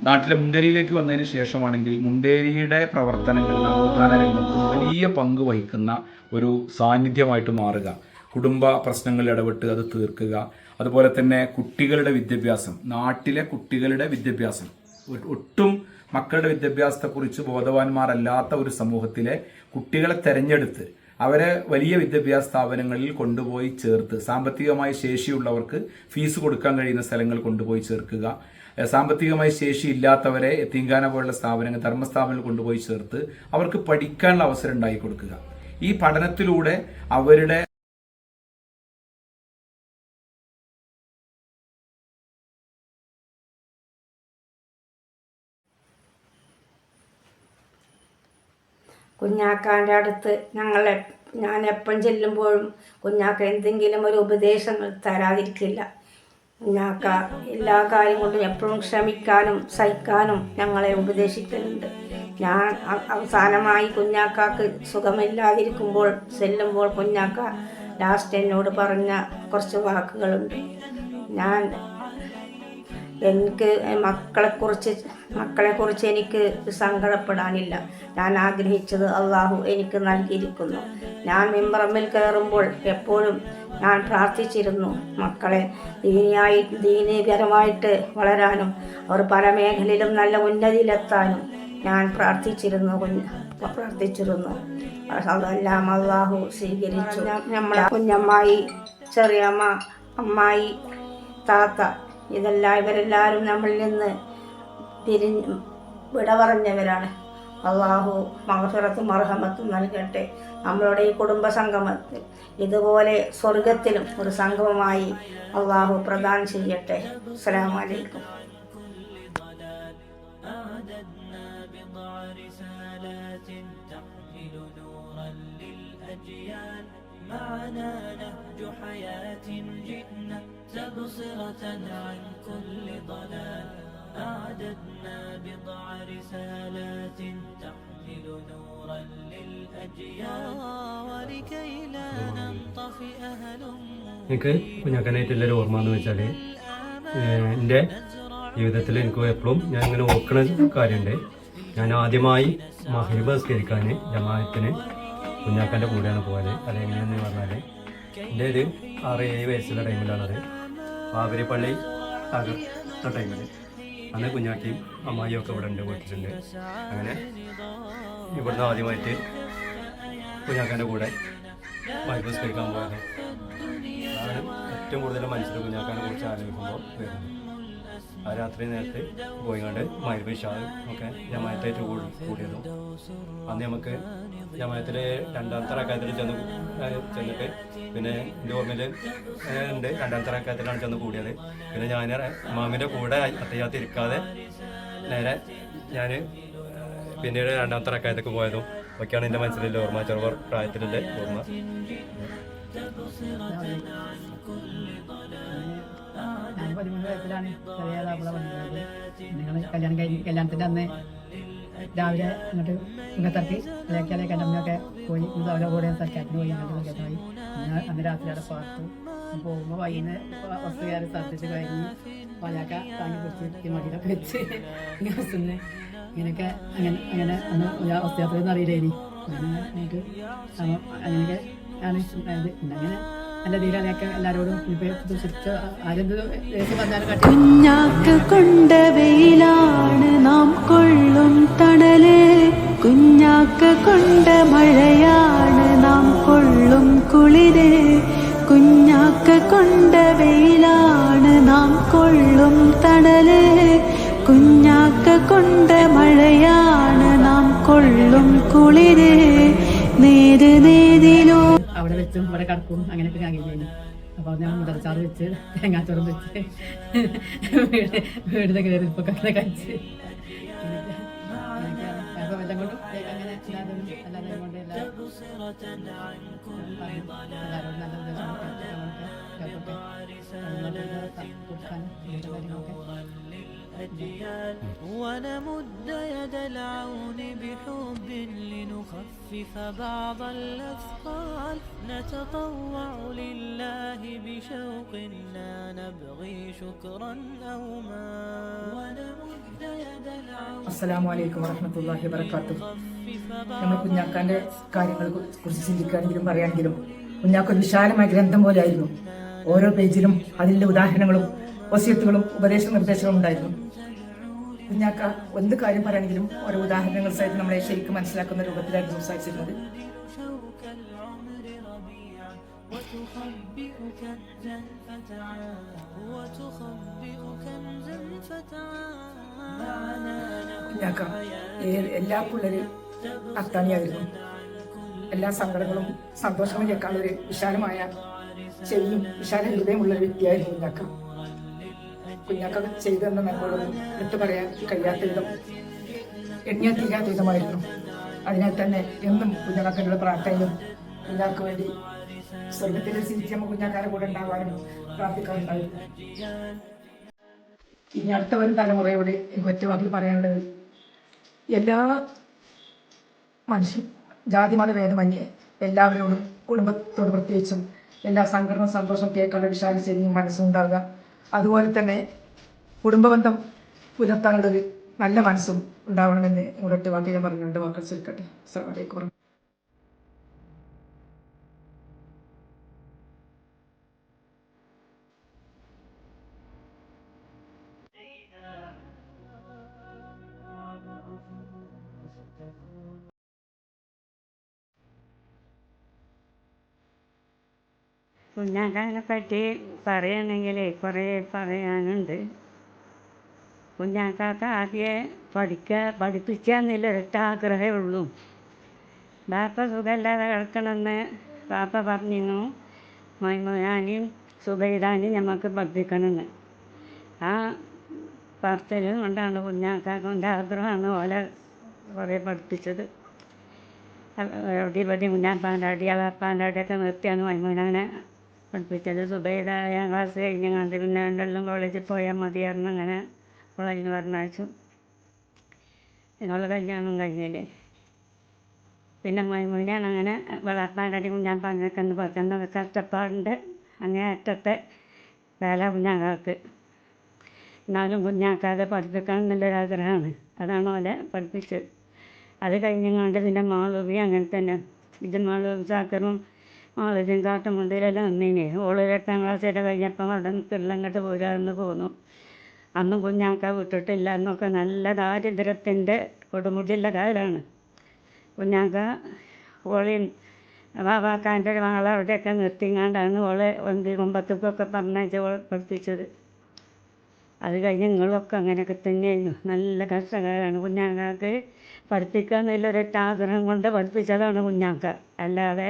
നാട്ടിലെ മുണ്ടേരിയിലേക്ക് വന്നതിന് ശേഷമാണെങ്കിൽ മുണ്ടേരിയുടെ പ്രവർത്തനങ്ങളിൽ നവോത്ഥാന രംഗത്ത് വലിയ പങ്ക് വഹിക്കുന്ന ഒരു സാന്നിധ്യമായിട്ട് മാറുക, കുടുംബ പ്രശ്നങ്ങളിൽ ഇടപെട്ട് അത് തീർക്കുക, അതുപോലെ തന്നെ കുട്ടികളുടെ വിദ്യാഭ്യാസം, നാട്ടിലെ കുട്ടികളുടെ വിദ്യാഭ്യാസം, ഒട്ടും മക്കളുടെ വിദ്യാഭ്യാസത്തെക്കുറിച്ച് ബോധവാന്മാരല്ലാത്ത ഒരു സമൂഹത്തിലെ കുട്ടികളെ തെരഞ്ഞെടുത്ത് അവരെ വലിയ വിദ്യാഭ്യാസ സ്ഥാപനങ്ങളിൽ കൊണ്ടുപോയി ചേർത്ത്, സാമ്പത്തികമായി ശേഷിയുള്ളവർക്ക് ഫീസ് കൊടുക്കാൻ കഴിയുന്ന സ്ഥലങ്ങൾ കൊണ്ടുപോയി ചേർക്കുക, സാമ്പത്തികമായി ശേഷി ഇല്ലാത്തവരെ യതീംഖാന പോലുള്ള സ്ഥാപനങ്ങൾ, ധർമ്മസ്ഥാപനങ്ങൾ കൊണ്ടുപോയി ചേർത്ത് അവർക്ക് പഠിക്കാനുള്ള അവസരം ഉണ്ടാക്കി കൊടുക്കുക. ഈ പഠനത്തിലൂടെ അവരുടെ കുഞ്ഞാക്കാൻ്റെ അടുത്ത് ഞാൻ എപ്പം ചെല്ലുമ്പോഴും കുഞ്ഞാക്ക എന്തെങ്കിലും ഒരു ഉപദേശം തരാതിരിക്കില്ല. കുഞ്ഞാക്ക എല്ലാ കാര്യം കൊണ്ടും എപ്പോഴും ക്ഷമിക്കാനും സഹിക്കാനും ഞങ്ങളെ ഉപദേശിക്കലുണ്ട്. ഞാൻ അവസാനമായി കുഞ്ഞാക്കാക്ക് സുഖമില്ലാതിരിക്കുമ്പോൾ ചെല്ലുമ്പോൾ കുഞ്ഞാക്ക ലാസ്റ്റ് എന്നോട് പറഞ്ഞ കുറച്ച് വാക്കുകളുണ്ട്. എനിക്ക് മക്കളെക്കുറിച്ച് എനിക്ക് സങ്കടപ്പെടാനില്ല. ഞാൻ ആഗ്രഹിച്ചത് അള്ളാഹു എനിക്ക് നൽകിയിരിക്കുന്നു. ഞാൻ മിമ്പറമ്മിൽ കയറുമ്പോൾ എപ്പോഴും ഞാൻ പ്രാർത്ഥിച്ചിരുന്നു മക്കളെ ദീനീപരമായിട്ട് വളരാനും അവർ പല മേഖലയിലും നല്ല ഉന്നതിയിലെത്താനും ഞാൻ പ്രാർത്ഥിച്ചിരുന്നു. അതെല്ലാം അള്ളാഹു സ്വീകരിച്ചു. നമ്മളെ കുഞ്ഞമ്മായി, ചെറിയമ്മ, അമ്മായി, താത്ത, ഇവരെല്ലാവരും നമ്മളിൽ നിന്ന് വിട പറഞ്ഞവരാണ്. അള്ളാഹു മഗ്ഫിറത്തും മർഹമത്തും നൽകട്ടെ. നമ്മളുടെ ഈ കുടുംബ സംഗമത്തിൽ ഇതുപോലെ സ്വർഗത്തിലും ഒരു സംഗമമായി അള്ളാഹു പ്രദാനം ചെയ്യട്ടെ. അസ്സലാമു അലൈക്കും. معنا نهج حياة جئنا تبصرة عن كل ضلال أعددنا بضع رسالات تحمل نورا للأجيال ولكي لا ننطفئ هلم. എനിക്ക് കുഞ്ഞാക്കാനായിട്ടുള്ളൊരു ഓർമ്മ എന്ന് വെച്ചാൽ എൻ്റെ ജീവിതത്തിൽ എനിക്ക് എപ്പോഴും ഞാൻ ഇങ്ങനെ ഓർക്കുന്ന കാര്യമുണ്ട്. ഞാൻ ആദ്യമായി മഗ്‌രിബ് നിസ്കരിക്കാൻ ജമാഅത്തിന് കുഞ്ഞാക്കാൻ്റെ കൂടെയാണ് പോയത്. അതെങ്ങനെയാണെന്ന് പറഞ്ഞാൽ എൻ്റെ ഒരു 6-7 വയസ്സുള്ള ടൈമിലാണത്. പാവരിപ്പള്ളി തകർത്ത ടൈമിൽ അന്ന് കുഞ്ഞാക്കിയും അമ്മായിയും ഒക്കെ ഇവിടെ ഉണ്ട്, വീട്ടിലുണ്ട്. അങ്ങനെ ഇവിടുന്ന് ആദ്യമായിട്ട് കുഞ്ഞാക്കാൻ്റെ കൂടെ മഗ്‌രിബ് നിസ്കരിക്കാൻ പോയത്. അതാണ് ഏറ്റവും കൂടുതൽ മനസ്സിൽ കുഞ്ഞാക്കാനെ കുറിച്ച് ആലോചിക്കുമ്പോൾ വരുന്നത്. ആ രാത്രി നേരത്തെ പോയിക്കൊണ്ട് മഗ്‌രിബ് ഇശാ ഒക്കെ ജമാഅത്തായിട്ട് കൂടിയതും. അന്ന് നമുക്ക് ജമാഅത്തിൽ 2ാമത്തെ റക്അത്തിൽ ചെന്നിട്ട് പിന്നെ എൻ്റെ ഓർമ്മയിൽ ഉണ്ട് 2ാമത്തെ റക്അത്തിലാണ് ചെന്ന് കൂടിയത്. പിന്നെ ഞാൻ ഇമാമിൻ്റെ കൂടെ അത്തഹിയ്യാത്ത് ഇരിക്കാതെ നേരെ ഞാൻ പിന്നീട് രണ്ടാമത്തെ റക്കായത്തൊക്കെ പോയതും ഒക്കെയാണ് എൻ്റെ മനസ്സിലുള്ള ഓർമ്മ, ചെറുപർ പ്രായത്തിലുള്ള ഓർമ്മ. ഞാൻ 13 വയസ്സിലാണ് ചെറിയ താപ്പിള വന്നത്. നിങ്ങൾ കല്യാണത്തിൻ്റെ അന്ന് രാവിലെ ഇങ്ങോട്ട് ഇങ്ങത്തിറക്കി ഇലക്കാലെ കണ്ടമ്മയൊക്കെ പോയി അവരുടെ കൂടെ സർക്കാരിന് പോയി അങ്ങോട്ട് പോയി. അന്ന് രാത്രി അവിടെ പാർത്തു. പോകുമ്പോൾ വൈകുന്നേരം ബസ് കയറി ഛർദ്ദിച്ച് കഴിഞ്ഞ് പലക്ക താങ്ങി പിടിച്ച് മടിയിലൊക്കെ വെച്ച് ബസ്സിന് ഇങ്ങനെയൊക്കെ അങ്ങനെ അന്ന് അവസ്ഥയാത്രയൊന്നും അറിയില്ലേനി. അങ്ങനെ എനിക്ക് അങ്ങനെയൊക്കെ ആണ് ഉണ്ടായത്. പിന്നെ അങ്ങനെ നല്ല തീരാനൊക്കെ എല്ലാവരോടും ആരെന്ത് ദേശം പറഞ്ഞാലും കുഞ്ഞാക്ക് കൊണ്ട വെയിലാണ് നാം കൊള്ളും തണല്, കുഞ്ഞാക്ക് കൊണ്ട മഴയാണ് നാം കൊള്ളും കുളിര്, കുഞ്ഞാക്ക് കൊണ്ട വെയിലാണ് നാം കൊള്ളും തണല്, കുഞ്ഞാക്ക് കൊണ്ട മഴയാണ് നാം കൊള്ളും കുളിര്, നേര് നേരിലോ അവിടെ വെച്ചും ഇവിടെ കിടക്കും അങ്ങനെയൊക്കെ കഴിയുന്നു. അപ്പോൾ ഞാൻ മുതലച്ചാറ് വെച്ച് തേങ്ങാച്ചോറും വെച്ച് വീടിൻ്റെ കയറിപ്പൊക്കെ അങ്ങനെ കഴിച്ച് അപ്പോൾ എല്ലാം കൊണ്ടും അങ്ങനെ എല്ലാവരും കൊണ്ട് എല്ലാവരോടും നല്ല ونمد يد العون بحب لنخفف بعض الأثقال نتطوع لله بشوق لا نبغي شكرا أو ما ونمد يد العون. അസ്സലാമു അലൈക്കും വറഹ്മത്തുള്ളാഹി വബറകാതുഹു. നമ്മൾ കുഞ്ഞാക്കാൻ്റെ കാര്യങ്ങളെ കുറിച്ച് ചിന്തിക്കുകയാണെങ്കിലും പറയുകയാണെങ്കിലും കുഞ്ഞാക്കൊരു വിശാലമായ ഗ്രന്ഥം പോലെ ആയിരുന്നു. ഓരോ പേജിലും അതിൻ്റെ ഉദാഹരണങ്ങളും വസിയത്തുകളും ഉപദേശ നിർദ്ദേശങ്ങളും ഉണ്ടായിരുന്നു. കുഞ്ഞാക്ക എന്ത് കാര്യം പറയുകയാണെങ്കിലും ഓരോ ഉദാഹരണങ്ങൾ സഹിതം നമ്മളെ ശരിക്കും മനസ്സിലാക്കുന്ന രൂപത്തിലായിരുന്നു സംസാരിച്ചിരുന്നത്. കുഞ്ഞാക്ക എല്ലാ പിള്ളേരും അത്താണിയായിരുന്നു. എല്ലാ സങ്കടങ്ങളും സന്തോഷങ്ങളും കേൾക്കാനുള്ള ഒരു വിശാലമായ ചെവിയും വിശാല ഹൃദയമുള്ള ഒരു വ്യക്തിയായിരുന്നു കുഞ്ഞാക്ക. കുഞ്ഞാക്ക ചെയ്തെന്ന നമ്മളോടൊന്നും എടുത്തു പറയാൻ കഴിയാത്ത വിധം എണ്ണിയാൽ തീരാത്ത വിധമായിരുന്നു. അതിനാൽ തന്നെ എന്നും കുഞ്ഞാക്കൻ്റെ പ്രാർത്ഥനയും കുഞ്ഞാക്ക് വേണ്ടി സ്വർഗത്തിലെ സീറ്റിയമ്മ കുഞ്ഞാക്കാരുടെ കൂടെ ഉണ്ടാകാനും പ്രാർത്ഥിക്കാറുണ്ടായിരുന്നു. ഇനി അടുത്ത ഒരു തലമുറയോട് എനിക്ക് ഒറ്റ വാക്കിൽ പറയാനുള്ളത്, എല്ലാ മനുഷ്യൻ ജാതിമത ഭേദമന്യേ എല്ലാവരോടും കുടുംബത്തോട് പ്രത്യേകിച്ചും എല്ലാ സങ്കടവും സന്തോഷം കേൾക്കാനുള്ള വിശാല ശരിയും മനസ്സുണ്ടാവുക. അതുപോലെ തന്നെ കുടുംബബന്ധം പുലർത്താനുള്ളൊരു നല്ല മനസ്സും ഉണ്ടാവണമെന്ന് ഒരൊറ്റ വാക്ക് ഞാൻ പറഞ്ഞുകൊണ്ട് വാക്കുകൾ ചുരുക്കട്ടെ. അസ്സലാമു അലൈക്കും. കുഞ്ഞാക്കാനെ പറ്റി പറയുകയാണെങ്കിൽ കുറേ പറയാനുണ്ട്. കുഞ്ഞാക്കാക്ക് ആദ്യം പഠിപ്പിക്കുക എന്നുള്ള ഒരൊറ്റ ആഗ്രഹമേ ഉള്ളൂ. ബാപ്പ സുഖമില്ലാതെ കിടക്കണമെന്ന് ബാപ്പ പറഞ്ഞിരുന്നു, മൈമൂനാനെയും സുബൈദാനെയും നമുക്ക് പഠിപ്പിക്കണമെന്ന്. ആ പറച്ചിൽ കൊണ്ടാണ് കുഞ്ഞാക്കാൻ്റെ ആഗ്രഹമാണ് ഓലെ കുറേ പഠിപ്പിച്ചത്. ഇവിടെ കുഞ്ഞാപ്പാൻ്റെ അടി ബാപ്പാൻ്റെ അടിയൊക്കെ നിർത്തിയാണ് മൈമൂനാനെ പഠിപ്പിച്ചത്. സുബൈദ 5ാം ക്ലാസ് കഴിഞ്ഞങ്ങാണ്ട് പിന്നെ രണ്ടെല്ലാം കോളേജിൽ പോയാൽ മതിയായിരുന്നു. അങ്ങനെ കോളേജിൽ നിന്ന് പറഞ്ഞയച്ചു. ഞങ്ങളുടെ കല്യാണം കഴിഞ്ഞില്ലേ. പിന്നെ മൈമൂനാണ് അങ്ങനെ ബാപ്പാൻ്റെ അടി കുഞ്ഞാപ്പാനൊക്കെ എന്ന് പറയുന്ന കഷ്ടപ്പാടിൻ്റെ അങ്ങേയറ്റത്തെ വേല കുഞ്ഞാക്കാക്ക്. എന്നാലും കുഞ്ഞാക്കാതെ പഠിപ്പിക്കണം എന്നുള്ളൊരാഗ്രഹമാണ്. അതാണ് ഓലെ പഠിപ്പിച്ചത്. അത് കഴിഞ്ഞങ്ങാണ്ട് പിന്നെ മാളൂബി അങ്ങനെ തന്നെ ഇത് മാളൂബി സാക്കറും മാളൂബിയും കാട്ടുമുണ്ടിയിലെല്ലാം നിന്നീനെ. ഓള് 8ാം ക്ലാസ് വരെ കഴിഞ്ഞപ്പം അവിടെ നിന്നെല്ലാം ഇങ്ങോട്ട് പോരാന്ന് പോന്നു. അന്നും കുഞ്ഞാക്ക വിട്ടിട്ടില്ല. എന്നൊക്കെ നല്ല ദാരിദ്ര്യത്തിൻ്റെ കൊടുമുടിയുള്ള കാലമാണ്. കുഞ്ഞാക്ക ഓളെയും ബാബാക്കാൻ്റെ ഒരു മകളെ അവിടെയൊക്കെ നിർത്തിങ്ങാണ്ടാണ് ഓളെ കുമ്പത്തേക്കൊക്കെ പറഞ്ഞയച്ച് ഓളെ പഠിപ്പിച്ചത്. അത് കഴിഞ്ഞ് നിങ്ങളൊക്കെ അങ്ങനെയൊക്കെ തന്നെയായിരുന്നു. നല്ല കഷ്ടകാലമാണ്. കുഞ്ഞാക്കാക്ക് പഠിപ്പിക്കുക എന്നുള്ളൊരൊറ്റ ആഗ്രഹം കൊണ്ട് പഠിപ്പിച്ചതാണ് കുഞ്ഞാക്ക. അല്ലാതെ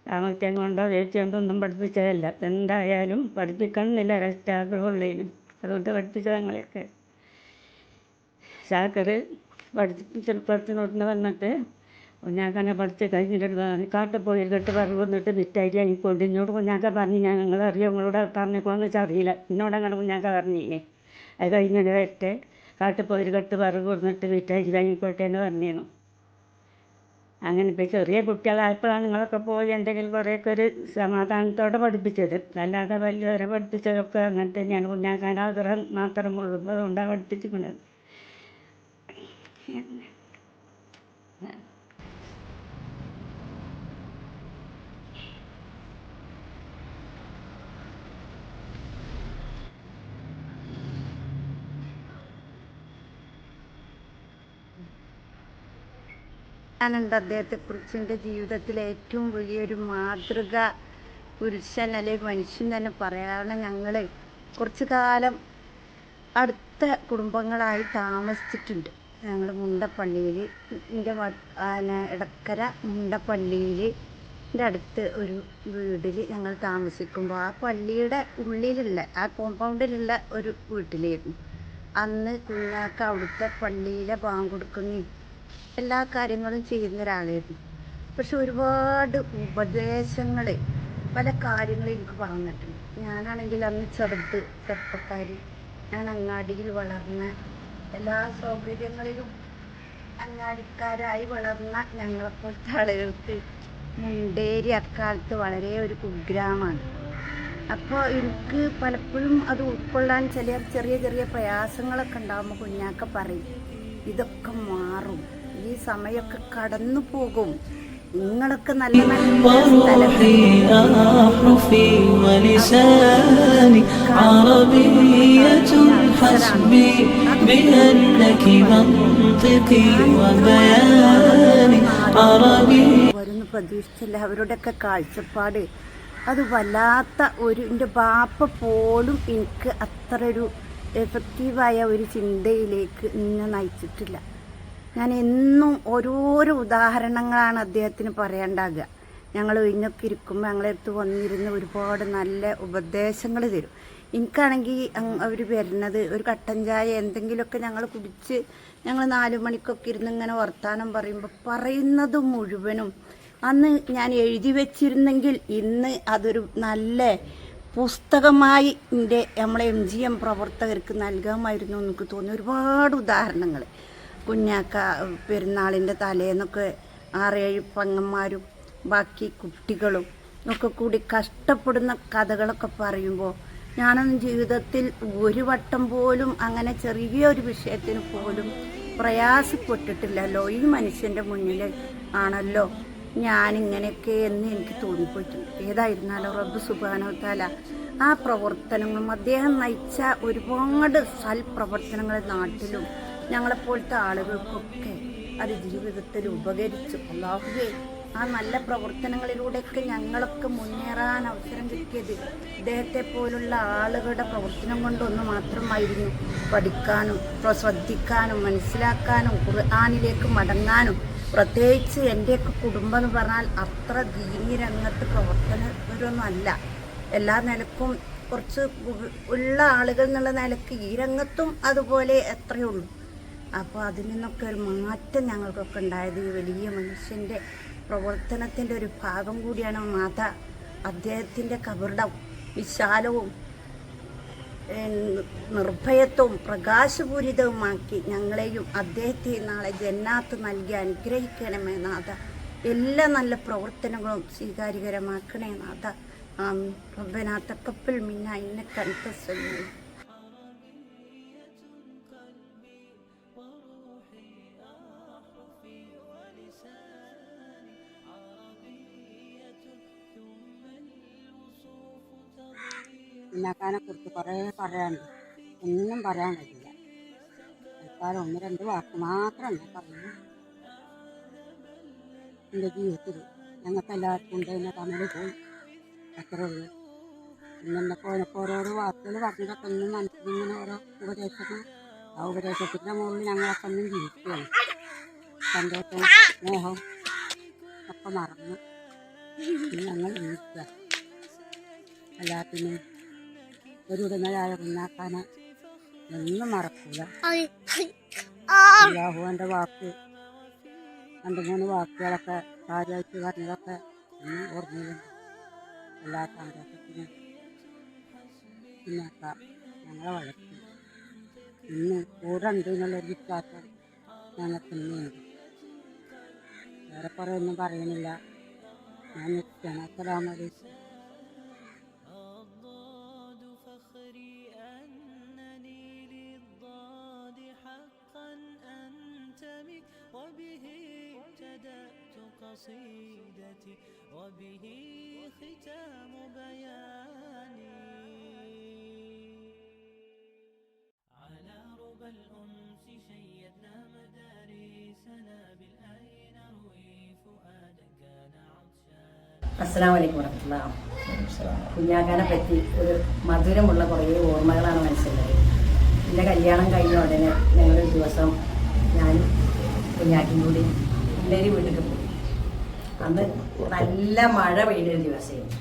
സാമർത്ഥ്യം കൊണ്ടോ ദേഷ്യം കൊണ്ടോ ഒന്നും പഠിപ്പിച്ചതല്ല. എന്തായാലും പഠിപ്പിക്കണം എന്നില്ല ഒരൊറ്റ ആഗ്രഹമുള്ളതിനും അതുകൊണ്ട് പഠിപ്പിച്ചത് ഞങ്ങളെയൊക്കെ. സാക്കർ ചെറുപ്പത്തിനോട്ട് വന്നിട്ട് കുഞ്ഞാക്കനെ പഠിച്ച് കഴിഞ്ഞിട്ട് കാട്ടിൽ പോയി കെട്ട് പറവ് വന്നിട്ട് വിറ്റായിട്ട് ആയിക്കൊണ്ട് എന്നോട് കുഞ്ഞാക്ക പറഞ്ഞ് ഞാൻ നിങ്ങളറിയോ നിങ്ങളോട് പറഞ്ഞിക്കോന്ന് വെച്ചാൽ അറിയില്ല എന്നോട് അങ്ങനെ കുഞ്ഞാക്ക പറഞ്ഞില്ലേ അത് കഴിഞ്ഞിട്ട് വെറ്റ് കാട്ടിൽ പോയി കെട്ട് പറവ് വന്നിട്ട് വിറ്റായിട്ട് വാങ്ങിക്കോട്ടെ എന്ന് പറഞ്ഞിരുന്നു. അങ്ങനെ ഇപ്പോൾ ചെറിയ കുട്ടികളായപ്പോഴാണ് നിങ്ങളൊക്കെ പോയി എന്തെങ്കിലും കുറേയൊക്കെ ഒരു സമാധാനത്തോടെ പഠിപ്പിച്ചത്. അല്ലാതെ വലിയവരെ പഠിപ്പിച്ചതൊക്കെ അങ്ങനെ തന്നെയാണ്. കുഞ്ഞാക്കാൻ ആഗ്രഹം മാത്രം ഉള്ളത് കൊണ്ടാണ് പഠിപ്പിച്ചിരിക്കുന്നത്. ഞാനുണ്ട് അദ്ദേഹത്തെക്കുറിച്ച് എൻ്റെ ജീവിതത്തിലെ ഏറ്റവും വലിയൊരു മാതൃക പുരുഷൻ അല്ലെങ്കിൽ മനുഷ്യൻ തന്നെ പറയാം. കാരണം ഞങ്ങൾ കുറച്ച് കാലം അടുത്ത കുടുംബങ്ങളായി താമസിച്ചിട്ടുണ്ട്. ഞങ്ങൾ മുണ്ടപ്പള്ളിയിൽ എൻ്റെ എടക്കര മുണ്ടപ്പള്ളിയിൽ എൻ്റെ അടുത്ത് ഒരു വീട്ടിൽ ഞങ്ങൾ താമസിക്കുമ്പോൾ ആ പള്ളിയുടെ ഉള്ളിലുള്ള ആ കോമ്പൗണ്ടിലുള്ള ഒരു വീട്ടിലായിരുന്നു. അന്ന് കുഞ്ഞാക്ക അവിടുത്തെ പള്ളിയിലെ ബാങ്ക് കൊടുക്കുന്ന എല്ലാ കാര്യങ്ങളും ചെയ്യുന്ന ഒരാളായിരുന്നു. പക്ഷെ ഒരുപാട് ഉപദേശങ്ങൾ പല കാര്യങ്ങളും എനിക്ക് പറഞ്ഞിട്ടുണ്ട്. ഞാനാണെങ്കിൽ അന്ന് ചെറുപ്പക്കാരി, ഞാൻ അങ്ങാടിയിൽ വളർന്ന എല്ലാ സൗകര്യങ്ങളിലും അങ്ങാടിക്കാരായി വളർന്ന ഞങ്ങളെപ്പോലത്തെ ആളുകൾക്ക് മുണ്ടേരി അക്കാലത്ത് വളരെ ഒരു കുഗ്രാമമാണ്. അപ്പോൾ എനിക്ക് പലപ്പോഴും അത് ഉൾക്കൊള്ളാൻ ചെറിയ ചെറിയ പ്രയാസങ്ങളൊക്കെ ഉണ്ടാകുമ്പോൾ കുഞ്ഞാക്ക പറയും, ഇതൊക്കെ മാറും, ഈ സമയമൊക്കെ കടന്നു പോകും, നിങ്ങളൊക്കെ നല്ല വരുന്ന പ്രതീക്ഷിച്ചില്ല. അവരുടെയൊക്കെ കാഴ്ചപ്പാട് അത് വല്ലാത്ത എൻ്റെ ബാപ്പ പോലും എനിക്ക് അത്ര ഒരു എഫക്റ്റീവായ ഒരു ചിന്തയിലേക്ക് എന്നെ നയിച്ചിട്ടില്ല. ഞാൻ എന്നും ഓരോരോ ഉദാഹരണങ്ങളാണ് അദ്ദേഹത്തിന് പറയാണ്ടാകുക. ഞങ്ങൾ ഒഴിഞ്ഞൊക്കെ ഇരിക്കുമ്പോൾ ഞങ്ങളെ അടുത്ത് വന്നിരുന്ന് ഒരുപാട് നല്ല ഉപദേശങ്ങൾ തരും. എനിക്കാണെങ്കിൽ അവർ വരുന്നത് ഒരു കട്ടൻ ചായ എന്തെങ്കിലുമൊക്കെ ഞങ്ങൾ കുടിച്ച് ഞങ്ങൾ 4 മണിക്കൊക്കെ ഇരുന്ന് ഇങ്ങനെ വർത്തമാനം പറയുന്നത് മുഴുവനും അന്ന് ഞാൻ എഴുതി വെച്ചിരുന്നെങ്കിൽ ഇന്ന് അതൊരു നല്ല പുസ്തകമായി നമ്മളെ MGM പ്രവർത്തകർക്ക് നൽകാമായിരുന്നു എനിക്ക് തോന്നി. ഒരുപാട് ഉദാഹരണങ്ങൾ. കുഞ്ഞാക്ക പെരുന്നാളിൻ്റെ തലേന്നൊക്കെ 6-7 പെങ്ങന്മാരും ബാക്കി കുട്ടികളും ഒക്കെ കൂടി കഷ്ടപ്പെടുന്ന കഥകളൊക്കെ പറയുമ്പോൾ ഞാനൊന്നും ജീവിതത്തിൽ ഒരു വട്ടം പോലും അങ്ങനെ ചെറിയൊരു വിഷയത്തിന് പോലും പ്രയാസപ്പെട്ടിട്ടില്ലല്ലോ. ഈ മനുഷ്യൻ്റെ മുന്നിൽ ആണല്ലോ ഞാനിങ്ങനെയൊക്കെ എന്ന് എനിക്ക് തോന്നിപ്പോയിട്ടുണ്ട്. ഏതായിരുന്നാലും റബ്ബ് സുബ്ഹാനഹു വ തആല ആ പ്രവർത്തനങ്ങളും അദ്ദേഹം നയിച്ച ഒരുപാട് സൽപ്രവർത്തനങ്ങൾ നാട്ടിലും ഞങ്ങളെപ്പോലത്തെ ആളുകൾക്കൊക്കെ അത് ജീവിതത്തിൽ ഉപകരിച്ചു. അല്ലാഹുവേ, ആ നല്ല പ്രവർത്തനങ്ങളിലൂടെയൊക്കെ ഞങ്ങളൊക്കെ മുന്നേറാൻ അവസരം കിട്ടിയത് ഇദ്ദേഹത്തെ പോലുള്ള ആളുകളുടെ പ്രവർത്തനം കൊണ്ടൊന്ന് മാത്രമായിരുന്നു. പഠിക്കാനും ശ്രദ്ധിക്കാനും മനസ്സിലാക്കാനും ഖുർആനിലേക്ക് മടങ്ങാനും. പ്രത്യേകിച്ച് എൻ്റെയൊക്കെ കുടുംബം എന്ന് പറഞ്ഞാൽ അത്ര ദീനി രംഗത്ത് പ്രവർത്തനരൊന്നും അല്ല. എല്ലാ നിലക്കും കുറച്ച് ഉള്ള ആളുകൾ എന്നുള്ള നിലക്ക് ഈ രംഗത്തും അതുപോലെ എത്രയേ ഉള്ളൂ. അപ്പോൾ അതിൽ നിന്നൊക്കെ ഒരു മാറ്റം ഞങ്ങൾക്കൊക്കെ ഉണ്ടായത് ഈ വലിയ മനുഷ്യൻ്റെ പ്രവർത്തനത്തിൻ്റെ ഒരു ഭാഗം കൂടിയാണ്. അദ്ദേഹത്തിൻ്റെ കബറിടം വിശാലവും നിർഭയത്വവും പ്രകാശപൂരിതവുമാക്കി ഞങ്ങളെയും അദ്ദേഹത്തെയും നാളെ ജന്നാത്ത് നൽകി അനുഗ്രഹിക്കണമേ നാഥ. എല്ലാ നല്ല പ്രവർത്തനങ്ങളും സ്വീകാര്യകരമാക്കണേ നാഥ. ആമീൻ. റബ്ബനാ തഖബ്ബൽ മിന്നാ ഇന്നക അൻതസ് സമീഉ. കുഞ്ഞാക്കാനെ കുറിച്ച് കുറേ പറയാനുണ്ട്, ഒന്നും പറയാൻ കഴിയില്ല. തൽക്കാലം 1-2 വാക്ക് മാത്രം ഞാൻ പറഞ്ഞു. എൻ്റെ ജീവിതത്തിൽ ഞങ്ങൾക്ക് എല്ലാവർക്കും ഉണ്ടായിരുന്ന തമിഴ് പോയി, അത്രേ ഉള്ളൂ. പിന്നെ ഓരോരോ വാക്കുകൾ പറഞ്ഞതൊക്കെ ഒന്നും മനസ്സിലിങ്ങനെ ഓരോ ഉപദേശങ്ങൾ, ആ ഉപദേശത്തിൻ്റെ മുകളിൽ ഞങ്ങളൊക്കെ ഒന്നും ജീവിക്കുകയാണ്. സന്തോഷവും സ്നേഹവും ഒക്കെ മറന്ന് ഞങ്ങൾ ജീവിക്കുക. എല്ലാത്തിനും ഒരു ഉടമയായ കുഞ്ഞാക്കാനെ ഒന്നും മറക്കില്ല. അള്ളാഹുവിൻ്റെ വാക്ക് 2-3 വാക്കുകളൊക്കെ കാര്യമായിട്ട് പറഞ്ഞതൊക്കെ ഓർമ്മയിലുണ്ട്. എല്ലാ സന്തോഷത്തിനും കുഞ്ഞാക്ക ഞങ്ങളെ വളർത്തി. ഇന്ന് കൂടെ ഉണ്ട് എന്നുള്ളൊരു വിശ്വാസം ഞങ്ങൾക്ക് ഇന്നുണ്ട്. വേറെ കുറേ ഒന്നും പറയണില്ല. ഞാൻ നിർത്തുകയാണ്. അസ്സലാമു അലൈക്കും. وبه ابتدأت قصيدتي وبه ختام بياني على ربى الأنس شيدنا مدارسنا بالآي نروي فؤادا كان عطشانا. അസ്സലാമു അലൈക്കും വറഹ്മത്തുള്ളാഹി. കുഞ്ഞാക്കാനെ പറ്റി ഒരു മധുരമുള്ള കുറേ ഓർമ്മകളാണ് മനസ്സിലുള്ളത്. എൻ്റെ കല്യാണം കഴിഞ്ഞ ഉടനെ ഞങ്ങളൊരു ദിവസം ഞാനും കുഞ്ഞാക്കും കൂടി പിള്ളേർ വീട്ടിലേക്ക് പോയി. അന്ന് നല്ല മഴ പെയ്തൊരു ദിവസമായിരുന്നു.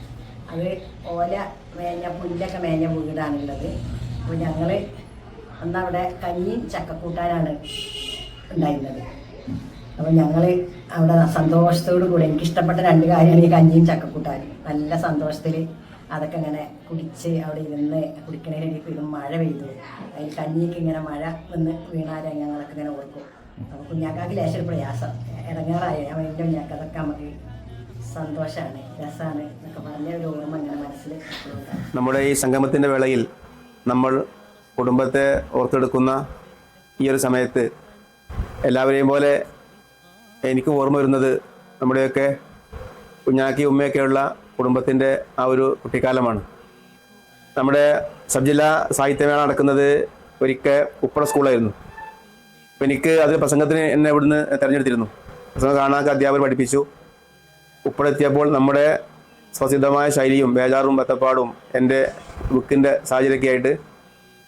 അത് ഓല മേഞ്ഞ പുല്ലൊക്കെ മേഞ്ഞ വീടാണുള്ളത്. അപ്പോൾ ഞങ്ങൾ അന്നവിടെ കഞ്ഞിയും ചക്കക്കൂട്ടാനാണ് ഉണ്ടായിരുന്നത്. അപ്പോൾ ഞങ്ങൾ അവിടെ സന്തോഷത്തോടു കൂടി എനിക്കിഷ്ടപ്പെട്ട 2 കാര്യമാണ് ഈ കഞ്ഞിയും ചക്കക്കൂട്ടാനും. നല്ല സന്തോഷത്തിൽ അതൊക്കെ ഇങ്ങനെ കുടിച്ച് അവിടെ ഇരുന്ന് കുടിക്കണതിനിടയിൽ ഇതും മഴ പെയ്തു. അതിൽ കഞ്ഞിക്ക് ഇങ്ങനെ മഴ വന്ന് വീണാൽ ഞങ്ങളൊക്കെ ഇങ്ങനെ ഓർക്കും. അപ്പോൾ കുഞ്ഞാക്കാക്ക് ലേശം പ്രയാസം ഇടങ്ങാറായ എൻ്റെ കുഞ്ഞാക്ക അതൊക്കെ നമുക്ക് സന്തോഷമാണ്, രസമാണ് എന്നൊക്കെ പറഞ്ഞ ഒരു ഓർമ്മ ഇങ്ങനെ മനസ്സിൽ. നമ്മുടെ ഈ സംഗമത്തിൻ്റെ വേളയിൽ നമ്മൾ കുടുംബത്തെ ഓർത്തെടുക്കുന്ന ഈ ഒരു സമയത്ത് എല്ലാവരെയും പോലെ എനിക്ക് ഓർമ്മ വരുന്നത് നമ്മുടെയൊക്കെ കുഞ്ഞാക്കി ഉമ്മയൊക്കെയുള്ള കുടുംബത്തിൻ്റെ ആ ഒരു കുട്ടിക്കാലമാണ്. നമ്മുടെ സബ് ജില്ലാ സാഹിത്യമേള നടക്കുന്നത് ഒരിക്കൽ ഉപ്പള സ്കൂളായിരുന്നു. അപ്പോൾ എനിക്ക് അതിൽ പ്രസംഗത്തിന് എന്നെ ഇവിടുന്ന് തിരഞ്ഞെടുത്തിരുന്നു. പ്രസംഗം കാണാനൊക്കെ അധ്യാപകർ പഠിപ്പിച്ചു. ഉപ്പള എത്തിയപ്പോൾ നമ്മുടെ സ്വസിദ്ധമായ ശൈലിയും ബേജാറും ബത്തപ്പാടും എൻ്റെ ബുക്കിൻ്റെ സാഹചര്യമൊക്കെ ആയിട്ട്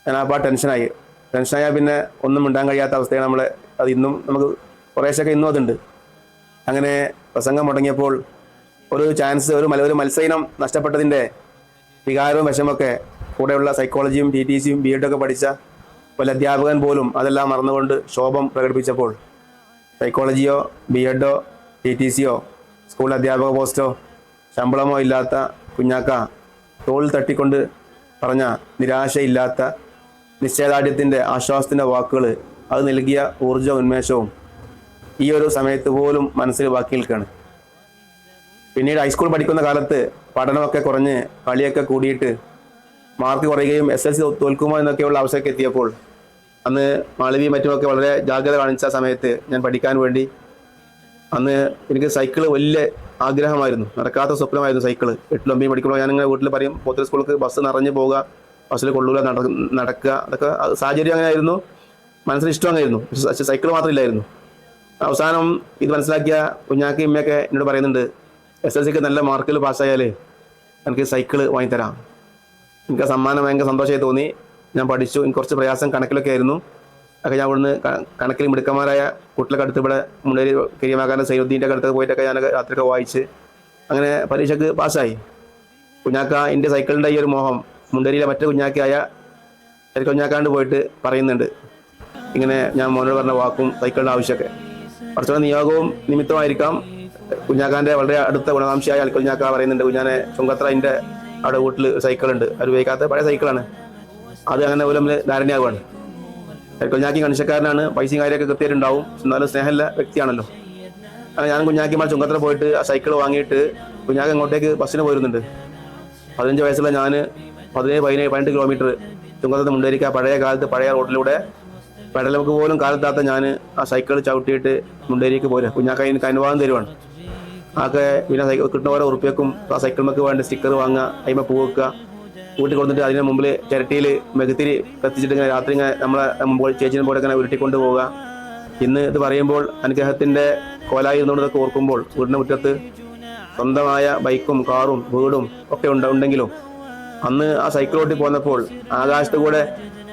ഞാൻ ആ ടെൻഷനായാൽ പിന്നെ ഒന്നും മിണ്ടാൻ കഴിയാത്ത അവസ്ഥയാണ് നമ്മളെ. അത് ഇന്നും നമുക്ക് കുറേശ്ശൊക്കെ ഇന്നും അതുണ്ട്. അങ്ങനെ പ്രസംഗം മുടങ്ങിയപ്പോൾ ഒരു മത്സരം നഷ്ടപ്പെട്ടതിൻ്റെ വികാരവും വിഷമൊക്കെ കൂടെയുള്ള സൈക്കോളജിയും TTCയും B.Ed ഒക്കെ പഠിച്ച ഒരു അധ്യാപകൻ പോലും അതെല്ലാം മറന്നുകൊണ്ട് ശോഭം പ്രകടിപ്പിച്ചപ്പോൾ സൈക്കോളജിയോ B.Edോ TTCയോ സ്കൂൾ അധ്യാപക പോസ്റ്റോ ശമ്പളമോ ഇല്ലാത്ത കുഞ്ഞാക്ക തോളിൽ തട്ടിക്കൊണ്ട് പറഞ്ഞ നിരാശയില്ലാത്ത നിശ്ചയദാർഢ്യത്തിൻ്റെ ആശ്വാസത്തിൻ്റെ വാക്കുകൾ അത് നൽകിയ ഊർജ്ജവും ഉന്മേഷവും ഈ ഒരു സമയത്ത് പോലും മനസ്സിൽ ബാക്കി നിൽക്കുകയാണ്. പിന്നീട് ഹൈസ്കൂൾ പഠിക്കുന്ന കാലത്ത് പഠനമൊക്കെ കുറഞ്ഞ് കളിയൊക്കെ കൂടിയിട്ട് മാർക്ക് കുറയുകയും SSLC തോൽക്കുമോ എന്നൊക്കെയുള്ള അവസ്ഥയൊക്കെ എത്തിയപ്പോൾ അന്ന് മാളവി മറ്റുമൊക്കെ വളരെ ജാഗ്രത കാണിച്ച സമയത്ത് ഞാൻ പഠിക്കാൻ വേണ്ടി അന്ന് എനിക്ക് സൈക്കിള് വലിയ ആഗ്രഹമായിരുന്നു, നടക്കാത്ത സ്വപ്നമായിരുന്നു സൈക്കിള്. 8-9 പഠിക്കുമ്പോൾ ഞാനിങ്ങനെ വീട്ടിൽ പറയും പോത്തൂർ സ്കൂൾക്ക് ബസ് നിറഞ്ഞു പോവുക, ബസ്സിൽ കൊള്ളൂല, നടക്കുക, അതൊക്കെ സാഹചര്യം അങ്ങനെ ആയിരുന്നു, മനസ്സിന് ഇഷ്ടം അങ്ങനെയായിരുന്നു. പക്ഷേ സൈക്കിൾ മാത്രമില്ലായിരുന്നു. അവസാനം ഇത് മനസ്സിലാക്കിയ കുഞ്ഞാക്കി ഇമ്മയൊക്കെ എന്നോട് പറയുന്നുണ്ട്, SSLCക്ക് നല്ല മാർക്കിൽ പാസ്സായാൽ എനിക്ക് സൈക്കിള് വാങ്ങിത്തരാം. എനിക്ക് ആ സമ്മാനം ഭയങ്കര സന്തോഷമായി തോന്നി. ഞാൻ പഠിച്ചു. എനിക്ക് കുറച്ച് പ്രയാസം കണക്കിലൊക്കെ ആയിരുന്നു. ഒക്കെ ഞാൻ ഇവിടുന്ന് കണക്കിൽ മിടുക്കന്മാരായ കുട്ടികളൊക്കെ അടുത്ത് ഇവിടെ മുണ്ടേരി കരിയമാക്കാൻ്റെ സൈനുദ്ദീൻ്റെ ഒക്കെ അടുത്ത് പോയിട്ടൊക്കെ ഞാൻ രാത്രിയൊക്കെ വായിച്ച് അങ്ങനെ പരീക്ഷയ്ക്ക് പാസ്സായി. കുഞ്ഞാക്ക എൻ്റെ സൈക്കിളിൻ്റെ ഈ ഒരു മോഹം മുണ്ടേരിയിലെ മറ്റു കുഞ്ഞാക്കിയായ കുഞ്ഞാക്കാണ്ട് പോയിട്ട് പറയുന്നുണ്ട്, ഇങ്ങനെ ഞാൻ മോനോട് പറഞ്ഞ വാക്കും സൈക്കിളിൻ്റെ ആവശ്യമൊക്കെ കുറച്ചുകൂടെ നിയോഗവും നിമിത്തമായിരിക്കാം. കുഞ്ഞാക്കാൻ്റെ വളരെ അടുത്ത ഗുണകാംക്ഷിയായ കുഞ്ഞാക്ക പറയുന്നുണ്ട്, കുഞ്ഞാനെ ചുങ്കത്ര എൻ്റെ അവിടെ വീട്ടിൽ സൈക്കിളുണ്ട്, അത് ഉപയോഗിക്കാത്ത പഴയ സൈക്കിളാണ്, അത് അങ്ങനെ പോലും ധാരണയാവുകയാണ്. കുഞ്ഞാക്കി കണിശക്കാരനാണ്, പൈസയും കാര്യമൊക്കെ കൃത്യമായിട്ടുണ്ടാവും, എന്നാലും സ്നേഹമുള്ള വ്യക്തിയാണല്ലോ. അങ്ങനെ ഞാൻ കുഞ്ഞാക്കിമാർ ചുങ്കത്ര പോയിട്ട് ആ സൈക്കിൾ വാങ്ങിയിട്ട് കുഞ്ഞാക്ക് അങ്ങോട്ടേക്ക് ബസ്സിന് പോയിരുന്നുണ്ട്. 15 വയസ്സുള്ള ഞാൻ 18 കിലോമീറ്റർ ചുങ്കത്ര മുണ്ടേരിക്ക പഴയ കാലത്ത് പഴയ റോഡിലൂടെ പെടലമുക്ക് പോലും കാലത്താത്ത ഞാൻ ആ സൈക്കിൾ ചവിട്ടിയിട്ട് മുണ്ടേരിക്ക് പോരുക. കുഞ്ഞാക്ക എനിക്ക് അനുവാദം തരുവാണ്. ആക്കെ പിന്നെ സൈക്കിൾ കിട്ടുന്ന ഓരോ ഉറുപ്പ്യക്കും ആ സൈക്കിളിമൊക്കെ വേണ്ട സ്റ്റിക്കർ വാങ്ങുക, അതിമ പൂ വെക്കുക, കൂട്ടി കൊടുത്തിട്ട് അതിന് മുമ്പിൽ ചിരട്ടിയിൽ മെഴുകുതിരി കത്തിച്ചിട്ട് ഇങ്ങനെ രാത്രി ഇങ്ങനെ നമ്മളെ മുമ്പോൾ ചേച്ചിനെ പോലെ ഇങ്ങനെ ഉരുട്ടിക്കൊണ്ട് പോവുക. ഇന്ന് ഇത് പറയുമ്പോൾ അനുഗ്രഹത്തിൻ്റെ കോലായി ഇരുന്നുകൊണ്ട് ഇതൊക്കെ ഓർക്കുമ്പോൾ വീടിൻ്റെ മുറ്റത്ത് സ്വന്തമായ ബൈക്കും കാറും വീടും ഒക്കെ ഉണ്ടെങ്കിലും അന്ന് ആ സൈക്കിൾ ഓട്ടി പോന്നപ്പോൾ ആകാശത്ത് കൂടെ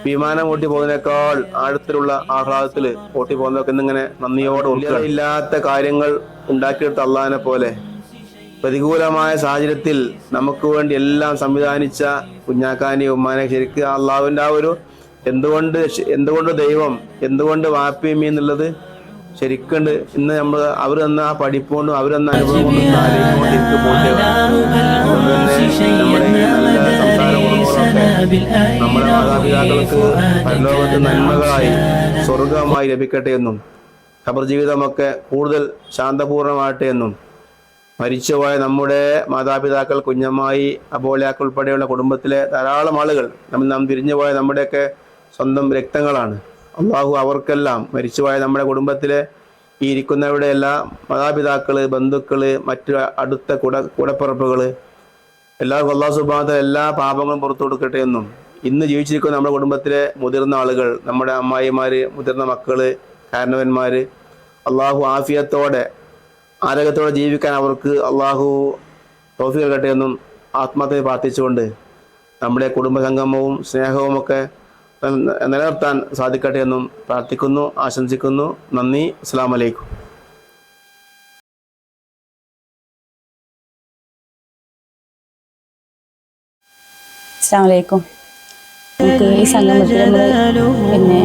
വിമാനം ഓട്ടി പോകുന്നതിനേക്കാൾ ആഴത്തിലുള്ള ആഹ്ലാദത്തിൽ ഓട്ടി പോകുന്നതൊക്കെ ഇന്നിങ്ങനെ നന്ദിയോടെ ഇല്ലാത്ത കാര്യങ്ങൾ ഉണ്ടാക്കിയെടുത്ത അള്ളാഹിനെ പോലെ പ്രതികൂലമായ സാഹചര്യത്തിൽ നമുക്ക് വേണ്ടി എല്ലാം സംവിധാനിച്ച കുഞ്ഞാക്കാനെയും ഉമ്മാനെ ശരിക്കും അള്ളാഹുവിൻ്റെ ആ ഒരു എന്തുകൊണ്ട് ദൈവം, എന്തുകൊണ്ട് വാപ്പിയമ്മി എന്നുള്ളത് ശരിക്കുണ്ട് ഇന്ന് നമ്മൾ അവർ തന്ന ആ പഠിപ്പുകൊണ്ടും അവർ തന്ന അനുഭവം കൊണ്ടും എനിക്ക് അതുകൊണ്ട് തന്നെ നമ്മുടെ ഈ നല്ല സംസാരം നമ്മുടെ മാതാപിതാക്കൾക്ക് പരലോകത്ത് നന്മകളായി സ്വർഗമായി ലഭിക്കട്ടെ എന്നും ഖബർ ജീവിതമൊക്കെ കൂടുതൽ ശാന്തപൂർണമാകട്ടെ എന്നും മരിച്ചുപോയ നമ്മുടെ മാതാപിതാക്കൾ, കുഞ്ഞമ്മായി, അബോളിയാക്കൾ ഉൾപ്പെടെയുള്ള കുടുംബത്തിലെ ധാരാളം ആളുകൾ നാം പിരിഞ്ഞുപോയ നമ്മുടെയൊക്കെ സ്വന്തം രക്തങ്ങളാണ്. അള്ളാഹു അവർക്കെല്ലാം മരിച്ചുപോയ നമ്മുടെ കുടുംബത്തിലെ ഈ ഇരിക്കുന്നവരുടെ എല്ലാ മാതാപിതാക്കൾ, ബന്ധുക്കൾ, മറ്റു അടുത്ത കൂടപ്പിറപ്പുകൾ എല്ലാവർക്കും അള്ളാഹു സുബ്ഹാനഹു വ തആല എല്ലാ പാപങ്ങളും പുറത്തു കൊടുക്കട്ടെ എന്നും ഇന്ന് ജീവിച്ചിരിക്കുന്ന നമ്മുടെ കുടുംബത്തിലെ മുതിർന്ന ആളുകൾ, നമ്മുടെ അമ്മായിമാർ, മുതിർന്ന മക്കൾ, കാരണവന്മാർ അള്ളാഹു ആഫിയത്തോടെ ആരോഗ്യത്തോടെ ജീവിക്കാൻ അവർക്ക് അള്ളാഹു തൗഫീഖ് നൽകട്ടെ എന്നും ആത്മാർത്ഥമായി പ്രാർത്ഥിച്ചുകൊണ്ട് നമ്മുടെ കുടുംബസംഗമവും സ്നേഹവും ഒക്കെ നിലനിർത്താൻ സാധിക്കട്ടെ എന്നും പ്രാർത്ഥിക്കുന്നു, ആശംസിക്കുന്നു. നന്ദി. അസ്സലാമു അലൈക്കും. അസ്സലാമു അലൈക്കും. നമുക്ക് ഈ സംഗമത്തിൽ പിന്നെ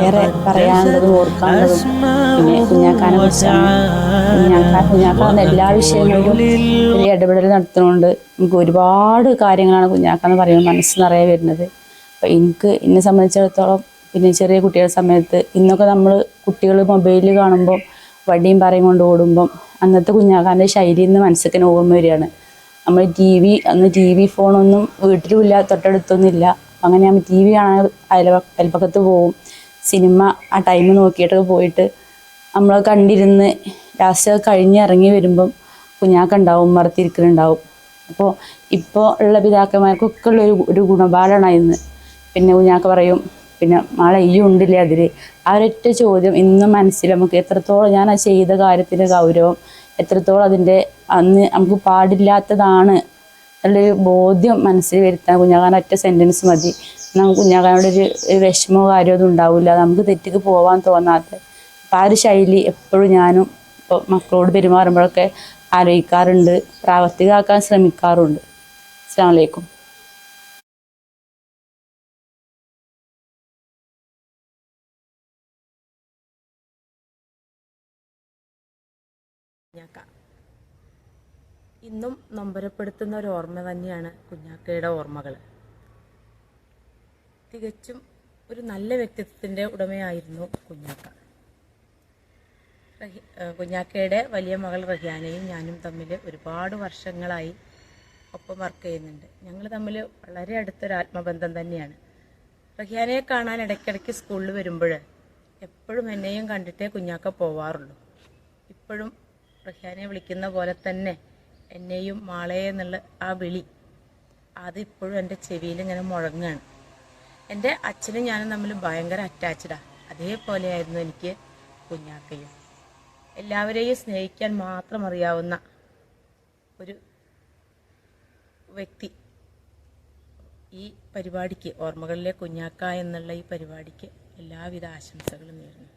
ഏറെ പറയാനുള്ളതും ഓർക്കാനുള്ളതും പിന്നെ കുഞ്ഞാക്കാനെ കുറിച്ചാണ്. കുഞ്ഞാക്കാന്ന് എല്ലാ വിഷയങ്ങളിലും വലിയ ഇടപെടൽ നടത്തുന്നതുകൊണ്ട് നമുക്ക് ഒരുപാട് കാര്യങ്ങളാണ് കുഞ്ഞാക്കാന്ന് പറയുമ്പോൾ മനസ്സ് നിറയെ വരുന്നത്. അപ്പോൾ എന്നെ സംബന്ധിച്ചിടത്തോളം പിന്നെ ചെറിയ കുട്ടികളുടെ സമയത്ത് ഇന്നൊക്കെ നമ്മൾ കുട്ടികൾ മൊബൈലിൽ കാണുമ്പോൾ വടിയും പറയും കൊണ്ട് ഓടുമ്പം അന്നത്തെ കുഞ്ഞാക്കാൻ്റെ ശൈലിയിൽ നിന്ന് മനസ്സിന് ഓർമ്മ വരികയാണ്. നമ്മൾ അന്ന് ടി വി ഫോണൊന്നും വീട്ടിലും ഇല്ല, തൊട്ടടുത്തൊന്നും ഇല്ല. അങ്ങനെ നമ്മൾ ടി വി കാണാൻ അയൽപ്പക്കത്ത് പോവും. സിനിമ ആ ടൈം നോക്കിയിട്ടൊക്കെ പോയിട്ട് നമ്മൾ കണ്ടിരുന്ന് ലാസ്റ്റ് കഴിഞ്ഞിറങ്ങി വരുമ്പം കുഞ്ഞാക്കുണ്ടാവും, മറത്തിരിക്കലുണ്ടാവും. അപ്പോൾ ഇപ്പോൾ ഉള്ള പിതാക്കന്മാർക്കൊക്കെ ഉള്ള ഒരു ഗുണപാഠമാണ് ഇന്ന്. പിന്നെ കുഞ്ഞാക്ക പറയും, പിന്നെ നാളെ ഈ ഉണ്ടില്ലേ അതിൽ. ആ ഒരൊറ്റ ചോദ്യം ഇന്നും മനസ്സിൽ നമുക്ക് എത്രത്തോളം ഞാൻ ആ ചെയ്ത കാര്യത്തിൻ്റെ ഗൗരവം, എത്രത്തോളം അതിൻ്റെ അന്ന് നമുക്ക് പാടില്ലാത്തതാണ് എന്നുള്ളൊരു ബോധ്യം മനസ്സിൽ വരുത്താൻ കുഞ്ഞാക്കാൻ്റെ ഒറ്റ സെൻറ്റൻസ് മതി. നമുക്ക് കുഞ്ഞാക്കാനോടൊരു വിഷമമോ കാര്യമോ ഒന്നും ഉണ്ടാവില്ല, നമുക്ക് തെറ്റിക്ക് പോകാൻ തോന്നാത്ത. അപ്പം ആ ഒരു ശൈലി എപ്പോഴും ഞാനും ഇപ്പോൾ മക്കളോട് പെരുമാറുമ്പോഴൊക്കെ ആലോചിക്കാറുണ്ട്, പ്രാവർത്തികമാക്കാൻ ശ്രമിക്കാറുണ്ട്. അസ്സലാമു അലൈക്കും. ഇന്നും നൊമ്പരപ്പെടുത്തുന്ന ഒരു ഓർമ്മ തന്നെയാണ് കുഞ്ഞാക്കയുടെ ഓർമ്മകൾ. തികച്ചും ഒരു നല്ല വ്യക്തിത്വത്തിൻ്റെ ഉടമയായിരുന്നു കുഞ്ഞാക്ക. കുഞ്ഞാക്കയുടെ വലിയ മകൾ റഹിയാനയും ഞാനും തമ്മിൽ ഒരുപാട് വർഷങ്ങളായി ഒപ്പം വർക്ക് ചെയ്യുന്നുണ്ട്. ഞങ്ങൾ തമ്മിൽ വളരെ അടുത്തൊരു ആത്മബന്ധം തന്നെയാണ്. റഹിയാനയെ കാണാൻ ഇടയ്ക്കിടയ്ക്ക് സ്കൂളിൽ വരുമ്പോൾ എപ്പോഴും എന്നെയും കണ്ടിട്ടേ കുഞ്ഞാക്ക പോവാറുള്ളൂ. ഇപ്പോഴും റഹിയാനയെ വിളിക്കുന്ന പോലെ തന്നെ എന്നെയും മാളയെ എന്നുള്ള ആ വിളി അതിപ്പോഴും എൻ്റെ ചെവിയിൽ ഇങ്ങനെ മുഴങ്ങുകയാണ്. എൻ്റെ അച്ഛനും ഞാനും തമ്മിൽ ഭയങ്കര അറ്റാച്ച്ഡാണ്. അതേപോലെയായിരുന്നു എനിക്ക് കുഞ്ഞാക്കയും. എല്ലാവരെയും സ്നേഹിക്കാൻ മാത്രം അറിയാവുന്ന ഒരു വ്യക്തി. ഈ പരിപാടിക്ക്, ഓർമ്മകളിലെ കുഞ്ഞാക്ക എന്നുള്ള ഈ പരിപാടിക്ക് എല്ലാവിധ ആശംസകളും നേരുന്നു.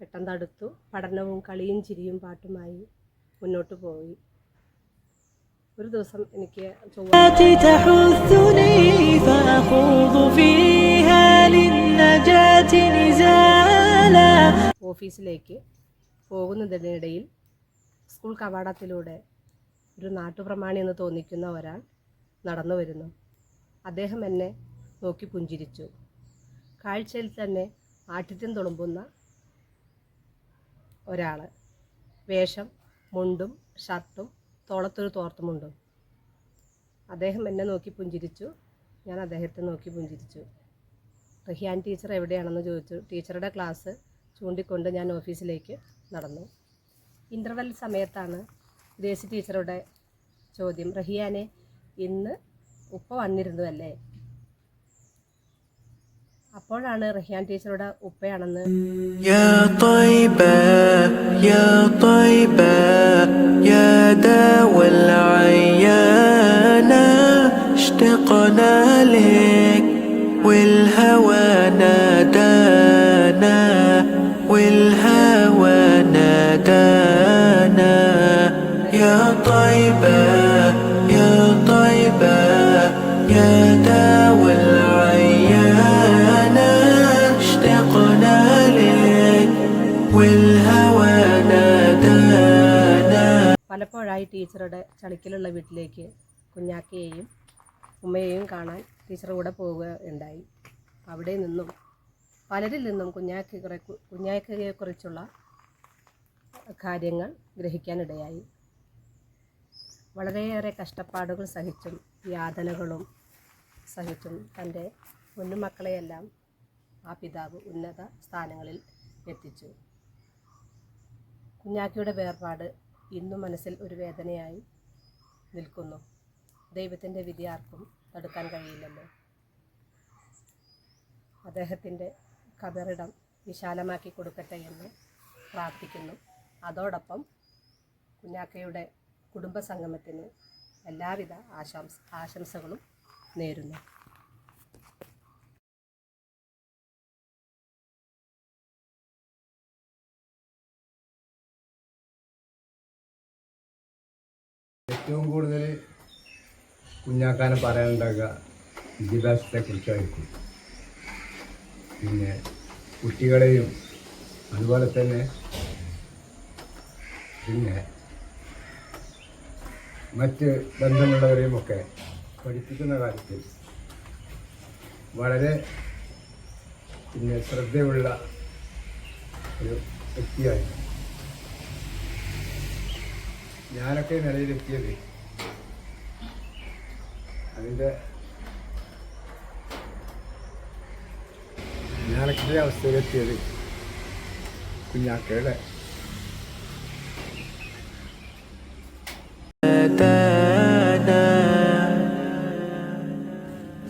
പെട്ടെന്ന് അടുത്തു. പഠനവും കളിയും ചിരിയും പാട്ടുമായി മുന്നോട്ട് പോയി. ഒരു ദിവസം എനിക്ക് ഓഫീസിലേക്ക് പോകുന്നതിനിടയിൽ സ്കൂൾ കവാടത്തിലൂടെ ഒരു നാട്ടുപ്രമാണി എന്ന് തോന്നിക്കുന്ന ഒരാൾ നടന്നു വരുന്നു. അദ്ദേഹം എന്നെ നോക്കി പുഞ്ചിരിച്ചു. കാഴ്ചയിൽ തന്നെ ആഠിത്യം തുളുമ്പുന്ന ഒരാൾ. വേഷം മുണ്ടും ഷർട്ടും തോളത്തൊരു തോർത്തുമുണ്ടും. അദ്ദേഹം എന്നെ നോക്കി പുഞ്ചിരിച്ചു. ഞാൻ അദ്ദേഹത്തെ നോക്കി പുഞ്ചിരിച്ചു. റഹിയാൻ ടീച്ചർ എവിടെയാണെന്ന് ചോദിച്ചു. ടീച്ചറുടെ ക്ലാസ് ചൂണ്ടിക്കൊണ്ട് ഞാൻ ഓഫീസിലേക്ക് നടന്നു. ഇൻ്റർവെൽ സമയത്താണ് ഗ്രേസി ടീച്ചറുടെ ചോദ്യം, റഹിയാനെ ഇന്ന് ഉപ്പ വന്നിരുന്നതല്ലേ? അപ്പോഴാണ് റഹിയാൻ ടീച്ചറുടെ ഉപ്പയാണെന്ന്. يا طيبة يا طيبة يا داوى العيانة اشتقنا لك والهوى نادانا والهوى هدانا يا طيبة يا طيبة يا داوى العيانا اشتقنا لك والهوى نادانا. പലപ്പോഴായി ടീച്ചറുടെ ചളിക്കലുള്ള വീട്ടിലേക്ക് കുഞ്ഞാക്കയെയും ഉമ്മയെയും കാണാൻ ടീച്ചർ കൂടെ പോവുകയുണ്ടായി. അവിടെ നിന്നും പലരിൽ നിന്നും കുഞ്ഞാക്കയെക്കുറിച്ചുള്ള കാര്യങ്ങൾ ഗ്രഹിക്കാനിടയായി. വളരെയേറെ കഷ്ടപ്പാടുകൾ സഹിച്ചും യാതനകളും സഹിച്ചും തൻ്റെ പൊന്നുമക്കളെയെല്ലാം ആ പിതാവ് ഉന്നത സ്ഥാനങ്ങളിൽ എത്തിച്ചു. കുഞ്ഞാക്കയുടെ വേർപാട് ഇന്നും മനസ്സിൽ ഒരു വേദനയായി നിൽക്കുന്നു. ദൈവത്തിൻ്റെ വിധി ആർക്കും തടുക്കാൻ കഴിയില്ലല്ലോ. അദ്ദേഹത്തിൻ്റെ ഖബറിടം വിശാലമാക്കി കൊടുക്കട്ടെ എന്ന് പ്രാർത്ഥിക്കുന്നു. അതോടൊപ്പം കുഞ്ഞാക്കയുടെ കുടുംബസംഗമത്തിന് എല്ലാവിധ ആശംസകളും നേരുന്നു. ഏറ്റവും കൂടുതൽ കുഞ്ഞാക്കാനെ പറയാനുണ്ടാകുക വിദ്യാഭ്യാസത്തെക്കുറിച്ചായിരിക്കും. പിന്നെ കുട്ടികളെയും അതുപോലെ തന്നെ പിന്നെ മറ്റ് ബന്ധമുള്ളവരെയും ഒക്കെ പഠിപ്പിക്കുന്ന കാര്യത്തിൽ വളരെ പിന്നെ ശ്രദ്ധയുള്ള ഒരു വ്യക്തിയായിരുന്നു. ഞാനൊക്കെ നിലയിലെത്തിയത് അതിൻ്റെ ഞാനൊക്കെ അവസ്ഥയിലെത്തിയത് കുഞ്ഞാക്കയുടെ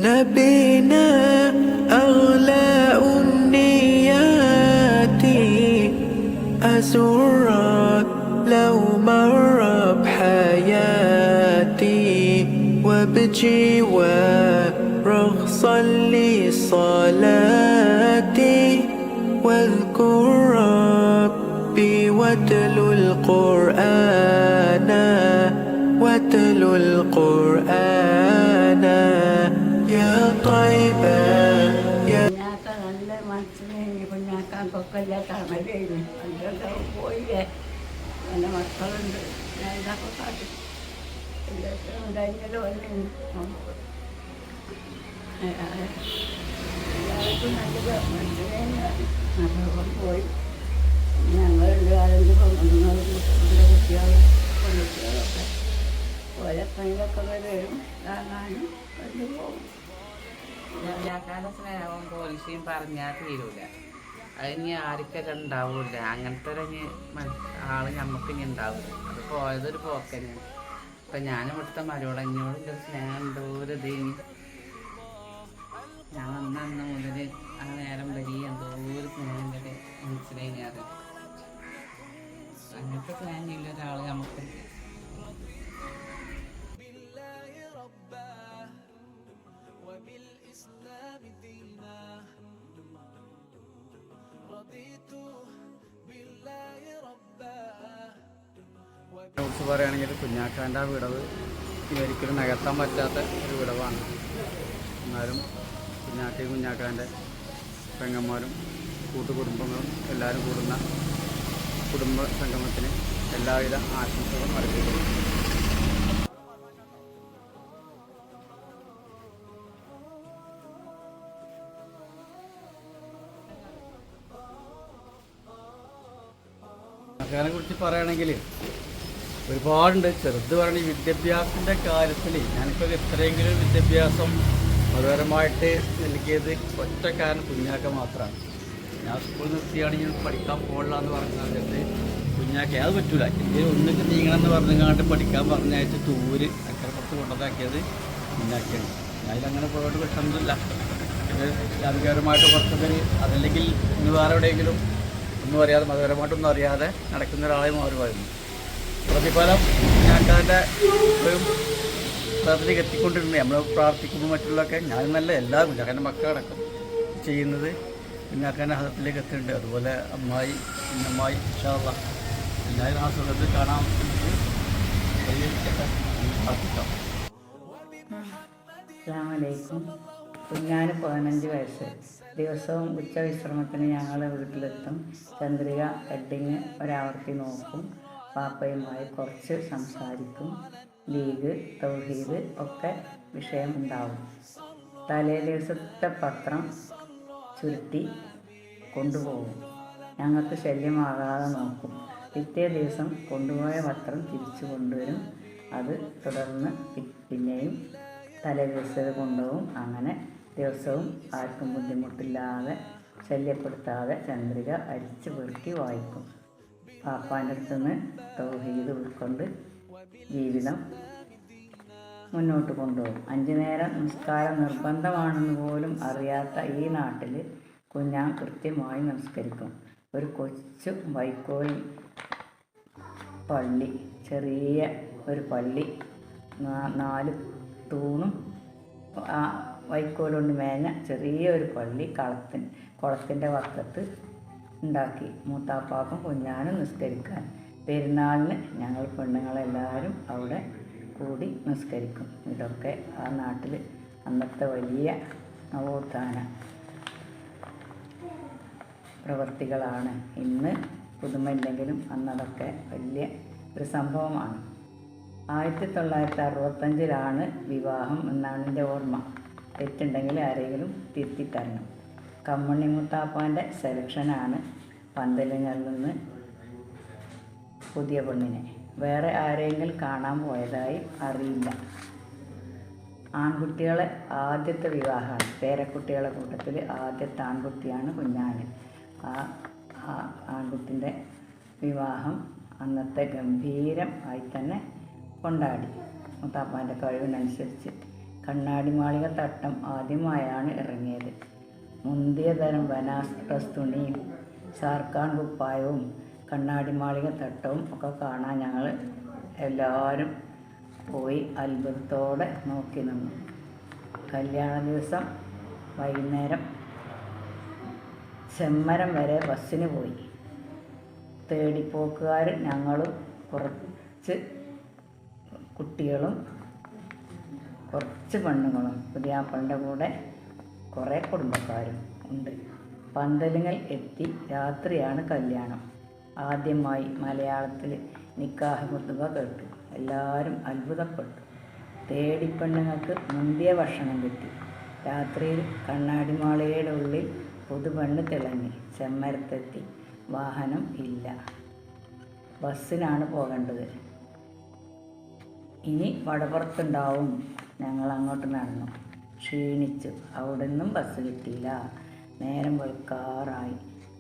نبينا أغلى أمنياتي أزورك لو مر بحياتي وبجوار رخصا لصلاتي واذكر ربي واتلو القرآن واتلو القرآن يا طيبة يا നല്ല മനസ്സിലായി. കുഞ്ഞാക്കാൻക്കൊക്കെ തണലേന് അതിൻ്റെ പോയില്ലേ. എൻ്റെ മക്കളുണ്ട്. ഞാൻ ഇതൊക്കെ കാട്ടി ഉണ്ടായിരുന്നല്ലോ എല്ലാവർക്കും നല്ല മനസ്സിലായി. അപ്പം പോയി ഞങ്ങളുണ്ട് 5 കുട്ടികളും പെൺകുട്ടികളൊക്കെ ഓരപ്പനിലൊക്കെ വരും കാണാനും വന്നു പോകും. കുഞ്ഞാക്കാൻ്റെ സ്നേഹവും പോലീസിയും പറഞ്ഞാൽ തീരൂല. അതിന് ആർക്കെല്ലാം ഉണ്ടാവില്ല. അങ്ങനത്തെ ഒരു ആള് നമുക്ക് ഇനി ഉണ്ടാവില്ല. അത് പോയതൊരു പോക്കന്നെയാണ്. ഇപ്പം ഞാനും ഇവിടുത്തെ മരോളഞ്ഞോടുള്ള സ്നേഹം എന്തോ ഒരു ഇതേനി. ഞാൻ അന്ന് മുതൽ ആ നേരം വരെ എന്തോ ഒരു സ്നേഹം വരെ മനസ്സിലായിഞ്ഞാറ്. അങ്ങനത്തെ സ്നേഹമില്ല ഒരാൾ നമുക്ക്. കുറിച്ച് പറയുകയാണെങ്കിൽ കുഞ്ഞാക്കാൻ്റെ ആ വിടവ് ഒരിക്കലും നികത്താൻ പറ്റാത്ത ഒരു വിടവാണ്. എന്നാലും കുഞ്ഞാക്കയും കുഞ്ഞാക്കാൻ്റെ പെങ്ങന്മാരും കൂട്ടുകുടുംബങ്ങളും എല്ലാവരും കൂടുന്ന കുടുംബ സംഗമത്തിന് എല്ലാവിധ ആശംസകളും അർപ്പിക്കുന്നു. കുഞ്ഞാക്കാനെ കുറിച്ച് പറയുകയാണെങ്കിൽ ഒരുപാടുണ്ട്. ചെറുത് പറഞ്ഞ വിദ്യാഭ്യാസത്തിൻ്റെ കാര്യത്തിൽ ഞാനിപ്പോൾ എത്രയെങ്കിലും വിദ്യാഭ്യാസം മതപരമായിട്ട് നൽകിയത് ഒറ്റ കാരണം കുഞ്ഞാക്ക മാത്രമാണ്. ഞാൻ സ്കൂൾ നിർത്തിയാണെങ്കിൽ പഠിക്കാൻ പോകില്ല എന്ന് പറഞ്ഞത് കുഞ്ഞാക്ക അത് പറ്റൂല. ഇന്ത്യയിൽ ഒന്നിച്ച് നീങ്ങണമെന്ന് പറഞ്ഞുകൊണ്ട് പഠിക്കാൻ പറഞ്ഞയച്ച് തൂര് അക്കരപ്പുറത്ത് കൊണ്ടതാക്കിയത് കുഞ്ഞാക്കയാണ്. അതിലങ്ങനെ പോയിട്ട് വിഷമൊന്നുമില്ല. ജാതിപരമായിട്ട് കുറച്ചൊക്കെ അതല്ലെങ്കിൽ ഇന്ന് വേറെ എവിടെയെങ്കിലും ഒന്നും അറിയാതെ മതപരമായിട്ടൊന്നും അറിയാതെ നടക്കുന്ന ഒരാളെ മാറുമായിരുന്നു. പ്രതിഫലം കുഞ്ഞാക്കാൻ്റെ ഇപ്പോഴും സ്ഥലത്തിലേക്ക് എത്തിക്കൊണ്ടിരുന്നത്. നമ്മൾ പ്രാർത്ഥിക്കുമ്പോൾ മറ്റുള്ളതൊക്കെ ഞാൻ നല്ല എല്ലാ കുഞ്ഞാക്കാൻ്റെ മക്കളടക്കം ചെയ്യുന്നത് കുഞ്ഞാക്കാൻ്റെ ഹദത്തിലേക്ക് എത്തിയിട്ടുണ്ട്. അതുപോലെ അമ്മായി കുഞ്ഞമ്മായി ഇൻഷാ അല്ലാഹ് എന്തായാലും ആ സുഖത്തിൽ കാണാൻ പ്രാർത്ഥിക്കാം. അസ്സലാമലൈക്കും. കുഞ്ഞാന് 15 വയസ്സ്. ദിവസവും ഉച്ചവിശ്രമത്തിന് ഞങ്ങൾ വീട്ടിലെത്തും. ചന്ദ്രിക ഹെഡിങ് ഒരാവർത്തി നോക്കും. പാപ്പയുമായി കുറച്ച് സംസാരിക്കും. ലീഗ്, തൗഹീദ് ഒക്കെ വിഷയമുണ്ടാവും. തലേ ദിവസത്തെ പത്രം ചുരുട്ടി കൊണ്ടുപോകും. ഞങ്ങൾക്ക് ശല്യമാകാതെ നോക്കും. പിറ്റേ ദിവസം കൊണ്ടുപോയ പത്രം തിരിച്ചു കൊണ്ടുവരും. അത് തുടർന്ന് പിന്നെയും തലേ ദിവസം കൊണ്ടുപോകും. അങ്ങനെ ദിവസവും ആർക്കും ബുദ്ധിമുട്ടില്ലാതെ ശല്യപ്പെടുത്താതെ ചന്ദ്രിക അരിച്ചു പെറുക്കി വായിക്കും. പാപ്പാൻ്റെ അടുത്തുനിന്ന് തൗഹീദ് ഉൾക്കൊണ്ട് ജീവിതം മുന്നോട്ട് കൊണ്ടുപോകും. 5 നേരം നിസ്കാരം നിർബന്ധമാണെന്ന് പോലും അറിയാത്ത ഈ നാട്ടിൽ കുഞ്ഞാൻ കൃത്യമായി നമസ്കരിക്കും. ഒരു കൊച്ചു വൈക്കോൽ പള്ളി, ചെറിയ ഒരു പള്ളി, 4 തൂണും വൈക്കോലുകൊണ്ട് മേഞ്ഞ ചെറിയൊരു പള്ളി കുളത്തിൻ്റെ വക്കത്ത് ഉണ്ടാക്കി. മൂത്താപ്പാക്കും കുഞ്ഞാനും നിസ്കരിക്കാൻ. പെരുന്നാളിന് ഞങ്ങൾ പെണ്ണുങ്ങളെല്ലാവരും അവിടെ കൂടി നിസ്കരിക്കും. ഇതൊക്കെ ആ നാട്ടിൽ അന്നത്തെ വലിയ നവോത്ഥാന പ്രവൃത്തികളാണ്. ഇന്ന് പുതുമയില്ലെങ്കിലും അന്നതൊക്കെ വലിയ ഒരു സംഭവമാണ്. 1965 വിവാഹം എന്നാണ് എൻ്റെ ഓർമ്മ. തെറ്റുണ്ടെങ്കിൽ ആരെങ്കിലും തിരുത്തിത്തരണം. കമ്മണ്ണി മുത്താപ്പാൻ്റെ സെലക്ഷനാണ് പന്തലിങ്ങളിൽ നിന്ന് പുതിയ പെണ്ണിനെ. വേറെ ആരെങ്കിലും കാണാൻ പോയതായി അറിയില്ല. ആൺകുട്ടികളെ ആദ്യത്തെ വിവാഹമാണ്. പേരക്കുട്ടികളെ കൂട്ടത്തിൽ ആദ്യത്തെ ആൺകുട്ടിയാണ് കുഞ്ഞാന്. ആ ആൺകുട്ടിൻ്റെ വിവാഹം അന്നത്തെ ഗംഭീരമായി തന്നെ കൊണ്ടാടി. മുത്താപ്പാൻ്റെ കഴിവിനനുസരിച്ച് കണ്ണാടി മാളിക തട്ടം ആദ്യമായാണ് ഇറങ്ങിയത്. മുന്തിയ തരം ബനാറസ് തുണിയും സാർക്കാൻ കുപ്പായവും കണ്ണാടി മാളിക തട്ടവും ഒക്കെ കാണാൻ ഞങ്ങൾ എല്ലാവരും പോയി അത്ഭുതത്തോടെ നോക്കി നിന്നു. കല്യാണ ദിവസം വൈകുന്നേരം ചെമ്മരം വരെ ബസ്സിന് പോയി. തേടിപ്പോക്കുകാർ ഞങ്ങളും കുറച്ച് കുട്ടികളും കുറച്ച് പെണ്ണുങ്ങളും പുതിയാപ്പളിൻ്റെ കൂടെ കുറേ കുടുംബക്കാരും ഉണ്ട്. പന്തലുകൾ എത്തി. രാത്രിയാണ് കല്യാണം. ആദ്യമായി മലയാളത്തിൽ നിക്കാഹ് ഖുതുബ കേട്ടു. എല്ലാവരും അത്ഭുതപ്പെട്ടു. തേടിപ്പെണ്ണുങ്ങൾക്ക് മുന്തിയ ഭക്ഷണം കിട്ടി. രാത്രിയിൽ കണ്ണാടിമാളികയുടെ ഉള്ളിൽ പുതുപെണ്ണ് തിളങ്ങി. ചെമ്മരത്തെത്തി. വാഹനം ഇല്ല. ബസ്സിനാണ് പോകേണ്ടത്. ഇനി വടപുറത്തുണ്ടാവും. ഞങ്ങൾ അങ്ങോട്ട് നടന്നു. ക്ഷീണിച്ചു. അവിടെ നിന്നും ബസ് കിട്ടിയില്ല. നേരം വെളുക്കാറായി.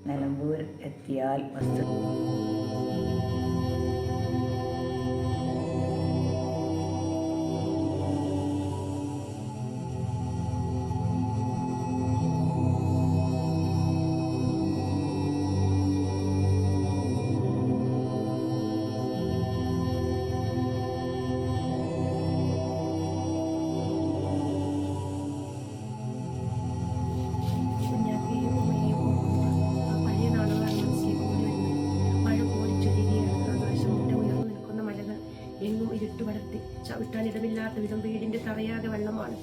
നിലമ്പൂർ എത്തിയാൽ ബസ്. ചവിട്ടാനിടമില്ലാത്ത വിധം വീടിൻ്റെ തറയാകെ വെള്ളമാണ്.